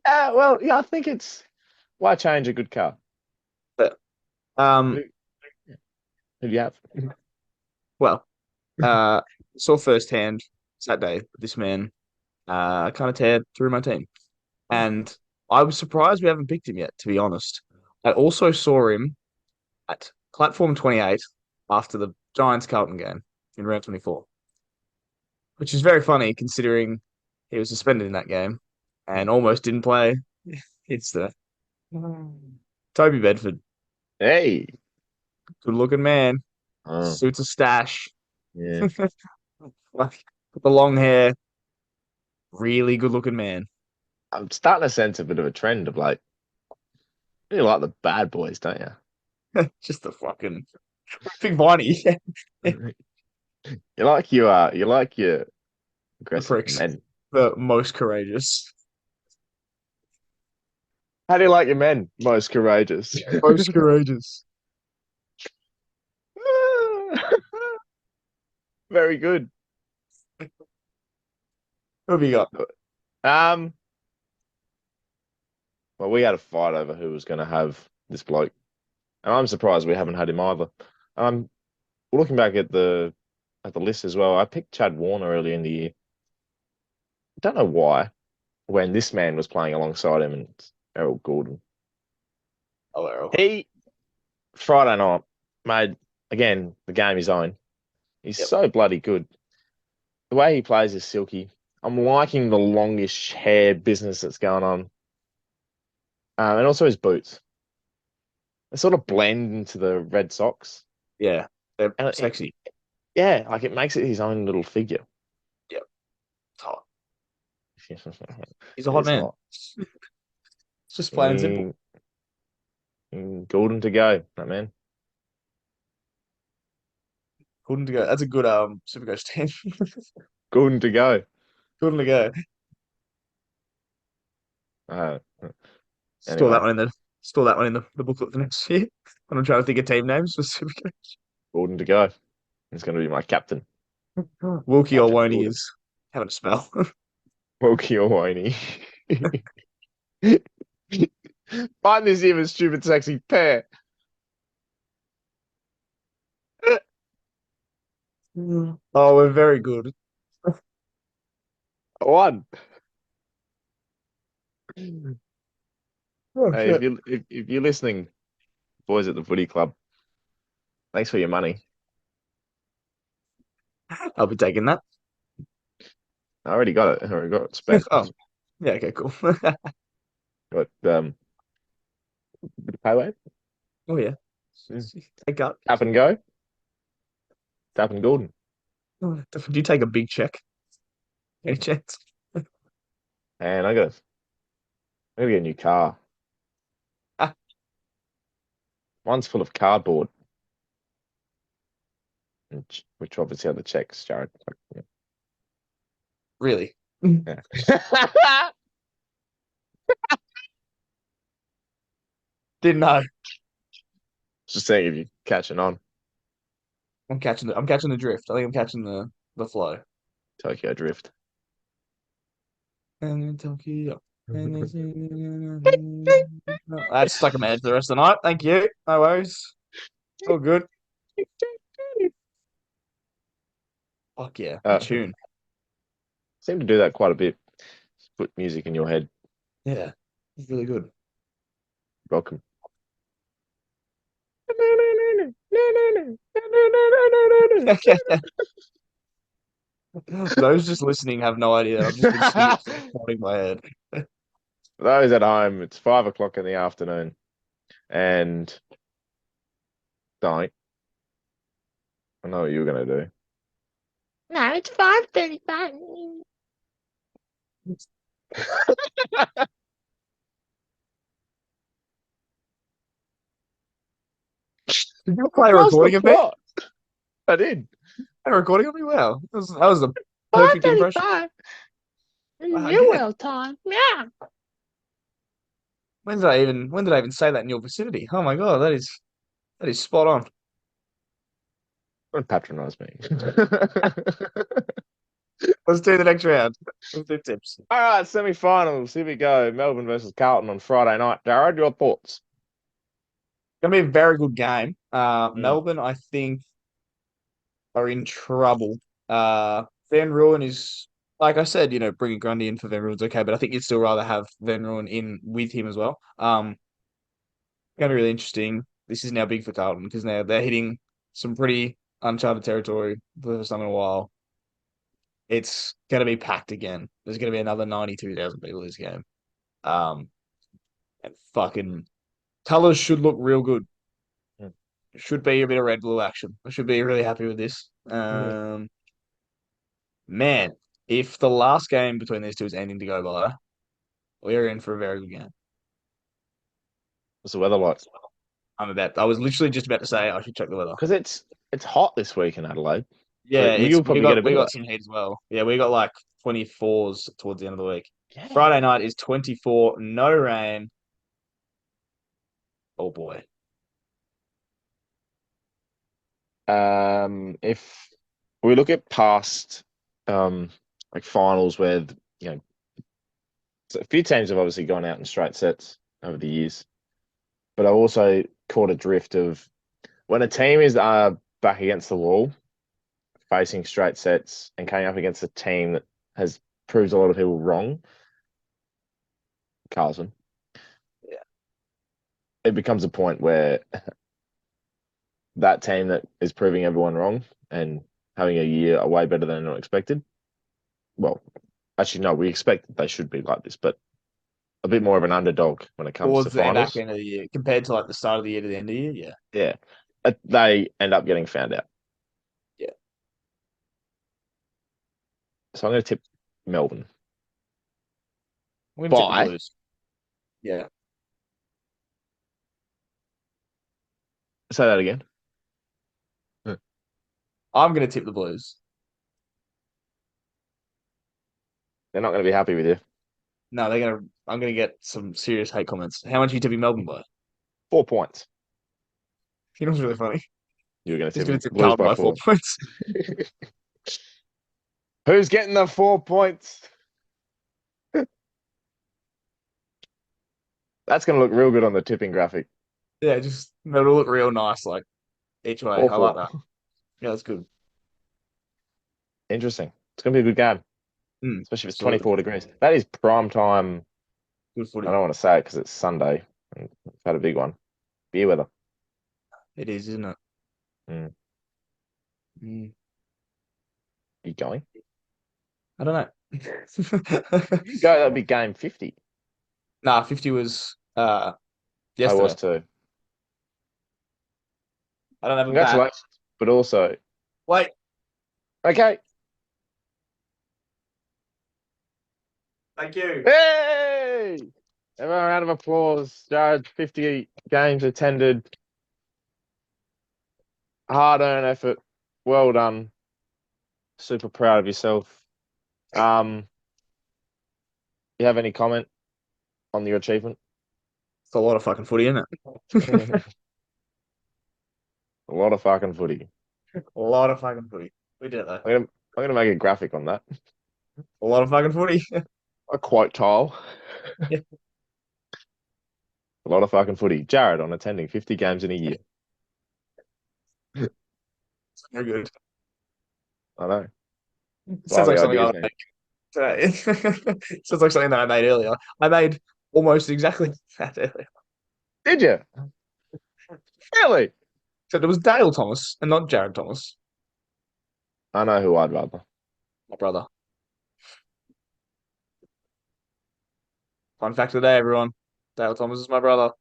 Well, yeah, I think it's why change a good car. um Who, who do you have? well, uh saw firsthand Saturday this man kind of teared through my team. And I was surprised we haven't picked him yet, to be honest. I also saw him at platform 28 after the Giants Carlton game in round 24, which is very funny considering he was suspended in that game and almost didn't play. It's the Toby Bedford, Hey. good looking man, Oh, suits a stash, yeah. like with the long hair, really good looking man. I'm starting to sense a bit of a trend of like, you like the bad boys, don't Just the fucking big Viney. you? You like your The aggressive pricks, men. the most courageous, How do you like your men? Most courageous. most courageous. Very good. Who have you got? Um, well, we had a fight over who was going to have this bloke, and I'm surprised we haven't had him either. Um, looking back at the list as well, I picked Chad Warner early in the year. Don't know why, when this man was playing alongside him and Errol Gordon. Oh, Errol. He Friday night made again the game his own. He's Yep. so bloody good. The way he plays is silky. I'm liking the longish hair business that's going on, and also his boots. They sort of blend into the red socks, Yeah, they're and sexy. yeah, like it makes it his own little figure. Yep, it's hot. It He's a hot is man. hot. It's just plain and simple. Mm, Golden to go, that man. Couldn't go. That's a good Supercoach team. Golden to go. Couldn't go. Uh, Store that anyway, one in the booklet for next year. When I'm trying to think of team names for Supercoach. Golden to go. He's going to be my captain, Wilkie or Captain Woney Gordon. is having a spell. Wilkie or Wayne. Find this even stupid, sexy pair. Oh, we're very good. One. Oh Hey, shit. if you're listening, boys at the footy club, thanks for your money. I'll be taking that. I already got it. I already got it spent. Oh, yeah. Okay, cool. Got bit of pay wave. Oh yeah. Yeah. Take up. Tap and go. Tap and Gordon. Do you take a big check? Any chance? And I gotta get a new car. Ah, Mine's full of cardboard, which obviously are the checks, Jared. really? Yeah. Didn't know. Just saying if you're catching on. I'm catching the drift. I think I'm catching the flow. Tokyo Drift. And in Tokyo. That's stuck in my head for the rest of the night. Thank you. No worries. All good. Fuck yeah. Uh, Tune. Seem to do that quite a bit. Just put music in your head. Yeah, it's really good. Welcome. Those just listening have no idea that I've just been sitting here holding my head. Those at home, it's 5 o'clock in the afternoon, and don't. I know what you were gonna do. No, it's 5:35. Did you play a Lost the recording of me? plot. I did. A recording of me? Wow, that was a perfect impression. 5:35. Wow, New again, world time. Yeah. when did I even say that in your vicinity? Oh my God, that is spot on. Don't patronize me. Let's do the next round. Let's do tips. All right, semi-finals. Here we go. Melbourne versus Carlton on Friday night. Jared, your thoughts? Gonna be a very good game. Mm. Melbourne, I think, are in trouble. Van Ruin is, like I said, bringing Grundy in for Van Ruin's okay, but I think you'd still rather have Van Ruin in with him as well. Gonna be really interesting. This is now big for Carlton because now they're hitting some pretty uncharted territory for the first time in a while. It's gonna be packed again. There's gonna be another 92,000 people this game. Um, and fucking colors should look real good. Mm. Should be a bit of red blue action. I should be really happy with this. Man, if the last game between these two is ending to go by, we're in for a very good game. What's the weather like? I was literally just about to say I should check the weather. Because it's hot this week in Adelaide, so Yeah, you'll we probably get got a we bit of got that. some heat as well. Yeah, we got like 24s towards the end of the week. Yeah. Friday night is 24, no rain. Oh boy. If we look at past like finals where so a few teams have obviously gone out in straight sets over the years, but I also caught a drift of when a team is back against the wall, facing straight sets and coming up against a team that has proved a lot of people wrong, Carlson, Yeah. it becomes a point where that team that is proving everyone wrong and having a year way better than anyone expected. Well, actually, no, we expect that they should be like this, but a bit more of an underdog when it comes to Towards the back finals. end of the year, compared to like the start of the year to the end of the year. Yeah. Yeah, they end up getting found out. Yeah. So I'm going to tip Melbourne. I'm gonna tip the By Blues. Yeah. say that again. I'm gonna tip the Blues. They're not going to be happy with you. No, I'm gonna get some serious hate comments. How much are you tipping Melbourne by? 4 points. You know what's really funny? You're going to He's tip gonna them tip Blues Carlton by by 4 4. points. Who's getting the 4 points? That's going to look real good on the tipping graphic. Yeah, just it'll look real nice, like each way. I like 4-4. that. Yeah, that's good. Interesting. It's going to be a good game, especially if it's Absolutely. 24 degrees. That is prime time. Good I footy. don't want to say it because it's Sunday. And we've had a big one. Beer weather. It is, isn't it? Mm. Mm. You going? I don't know. You go, that'd be game 50. Nah, 50 was I was yesterday. too. I don't have a bet. Congratulations. But also, Wait, okay. thank you. Hey! Everyone, a round of applause. Jared, 50 games attended. Hard earned effort. Well done. Super proud of yourself. Um, you have any comment on your achievement? It's a lot of fucking footy, isn't it? A lot of fucking footy. A lot of fucking footy. We did it though. I'm gonna make a graphic on that. A lot of fucking footy. A quote tile. Yeah. A lot of fucking footy. Jared on attending 50 games in a year. Very good. I know. Sounds Wily like something I ideas, would man. make. today. Sounds like something that I made earlier. I made almost exactly that earlier. Did you? Really? Except it was Dale Thomas and not Jared Thomas, I know who I'd rather. my brother. Fun fact of the day, everyone. Dale Thomas is my brother.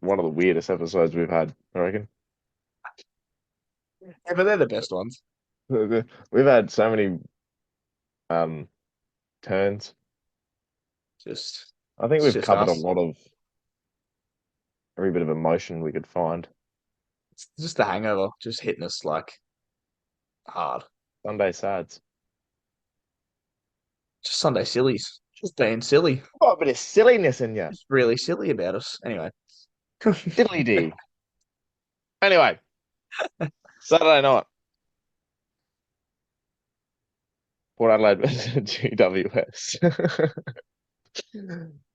One of the weirdest episodes we've had, I reckon. Yeah, but they're the best ones. We've had so many um turns. Just I think it's we've just covered a us. lot of every bit of emotion we could find. It's just the hangover, just hitting us like hard. Sunday sads. Just Sunday sillies. Just being silly. Got a bit of silliness in you. Just really silly about us. Anyway. Diddly dee. Anyway, Saturday night. Port Adelaide versus GWS.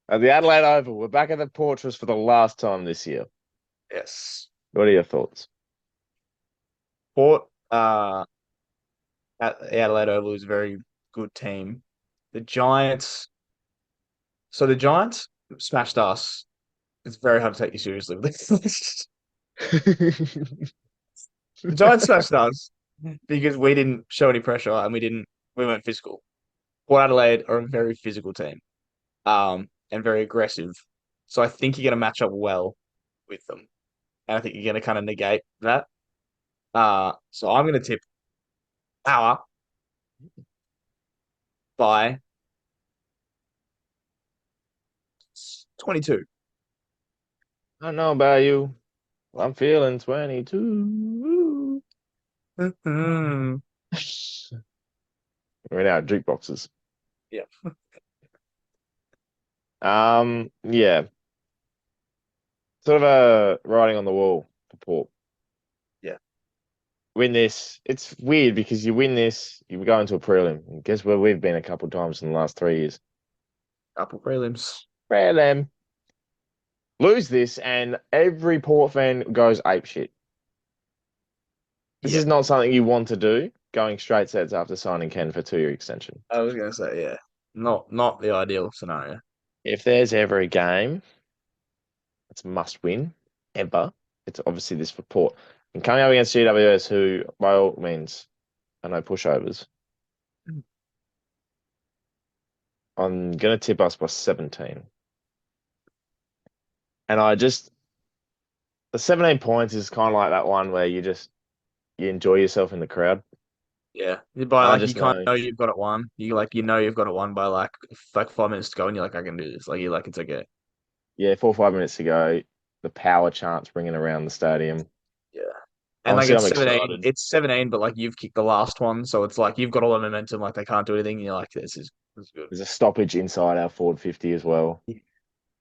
At the Adelaide Oval, we're back at the Portress for the last time this year. Yes. What are your thoughts? Port at Adelaide Oval is a very good team. The Giants, so the Giants smashed us. It's very hard to take you seriously. The Giants smashed us because we didn't show any pressure and we weren't physical. Port Adelaide are a very physical team, and very aggressive. So I think you're going to match up well with them, and I think you're going to kind of negate that. So I'm going to tip Power by 22. I don't know about you. I'm feeling 22. Mhm. We're in our jukeboxes. Yeah. Yeah. Sort of a writing on the wall for Port. Yeah. Win this. It's weird because you win this, you go into a prelim. And guess where we've been a couple of times in the last 3 years? Couple prelims. Prelim. Lose this, and every Port fan goes apeshit. This Yeah. is not something you want to do, going straight sets after signing Ken for 2 year extension. I was going to say, yeah. Not the ideal scenario. If there's ever a game it's a must win, ever, it's obviously this for Port. And coming up against GWS, who by all means are no pushovers, I'm going to tip us by 17. And the 17 points is kind of like that one where you enjoy yourself in the crowd. Yeah. By I like you just can't know, know you've got it won. You know you've got it won by like 5 minutes to go and you're like, I can do this. Like you're like it's okay. yeah, 4 or 5 minutes to go, the power chants ringing around the stadium. Yeah. And like Obviously, I'm it's 17, excited. it's 17, but like you've kicked the last one, so it's like you've got all the momentum, like they can't do anything. And you're like, this is good. There's a stoppage inside our forward 50 as well. Yeah,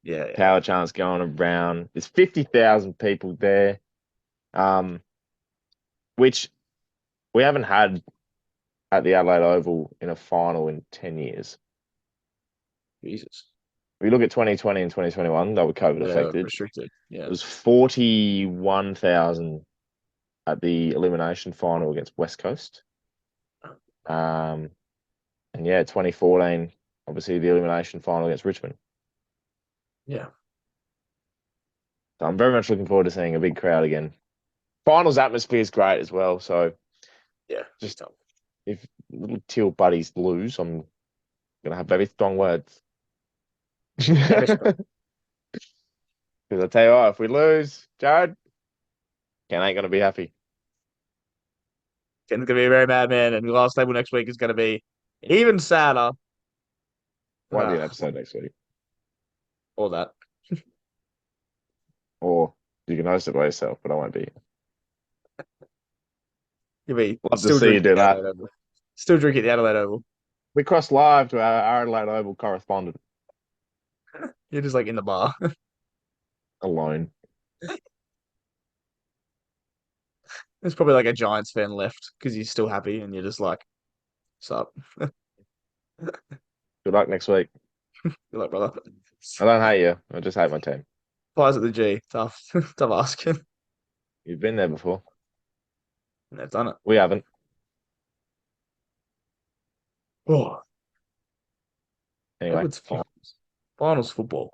yeah. Power chants going around. There's 50,000 people there, which we haven't had at the Adelaide Oval in a final in 10 years. Jesus. We look at 2020 and 2021, they were COVID Yeah, affected. restricted. It Yeah. was 41,000 at the elimination final against West Coast. And yeah, 2014, obviously the elimination final against Richmond. Yeah. So I'm very much looking forward to seeing a big crowd again. Finals atmosphere is great as well. So Yeah. just if little teal buddies lose, I'm gonna have very strong words. Very Because I tell you what, if we lose, Jared, Ken ain't gonna be happy. Ken's gonna be a very mad man, and the last table next week is gonna be even sadder. Won't be an Ah, episode next week. all that. Or you can host it by yourself, but I won't be. You'll be Love to still see you drinking do the that. Adelaide Oval. Still drinking the Adelaide Oval. We crossed live to our Adelaide Oval correspondent You're just like in the bar. alone. There's probably like a Giants fan left because he's still happy, and you're just like, "Sup?" Good luck next week. You're like, brother. I don't hate you. I just hate my team. Pies at the G. Tough, tough ask. You've been there before. and they've done it. We haven't. Oh, Anyway. Edwards finals. Finals football.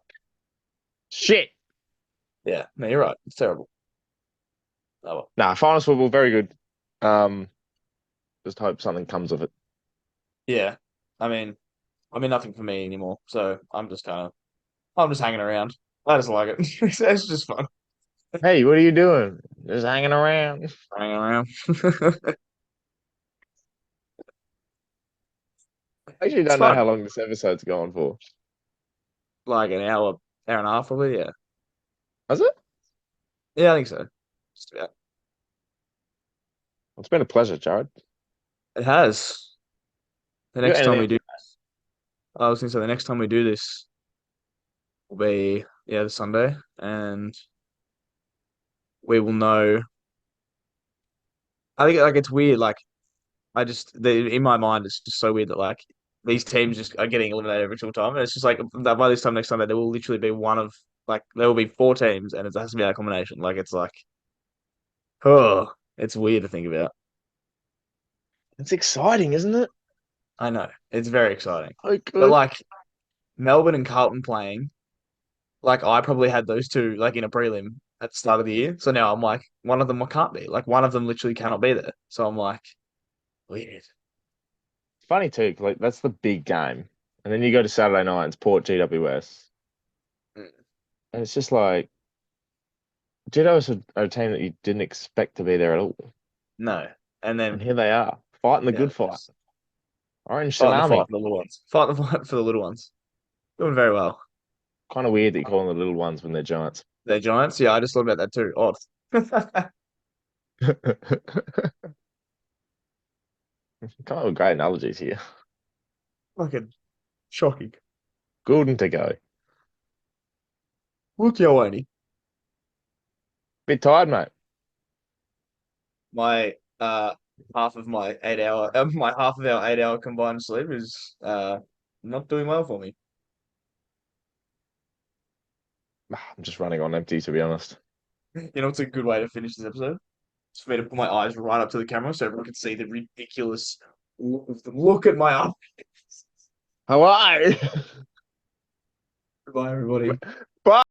Shit. Yeah, no, you're right. It's terrible. Oh, well. Nah, finals football, very good. Um, just hope something comes of it. Yeah. I mean, nothing for me anymore. So I'm just hanging around. I just like it. It's just fun Hey, what are you doing? Just hanging around. hanging around. I actually It's don't know fun. how long this episode's going for. Like an hour, hour and a half, probably. Yeah. Has it? Yeah, I think so. Just about. It's been a pleasure, Jared. It has. The You got next time we anything? do, I was gonna say the next time we do this will be the Sunday, and we will know. I think like it's weird. Like in my mind, it's just so weird that like these teams just are getting eliminated every single time, and it's just like that by this time next Sunday there will literally be one of like there will be four teams, and it has to be that combination. Like it's like oh, it's weird to think about. It's exciting, isn't it? I know it's very exciting, Oh, but good. like Melbourne and Carlton playing, like I probably had those two like in a prelim at the start of the year. So now I'm like one of them I can't be. Like one of them literally cannot be there. So I'm like weird. It's funny too, 'cause, like that's the big game, and then you go to Saturday night. It's Port GWS, Mm. and it's just like GWS are a team that you didn't expect to be there at all, No, and and then here they are fighting the yeah, good fight. Orange fighting the fight tsunami. for the little ones. Fight the fight for the little ones. Doing very well. Kind of weird that you call them the little ones when they're giants. They're giants. Yeah, I just thought about that too. Odd. Kind of great analogies here. Fucking shocking. Golden to go. Look, Yoani. Bit tired, mate. My half of my 8 hour my half of our 8 hour combined sleep is not doing well for me. I'm just running on empty, to be honest. You know, it's a good way to finish this episode. It's for me to put my eyes right up to the camera so everyone can see the ridiculous look of them. Look at my eyes. Hello. Goodbye, everybody. Bye.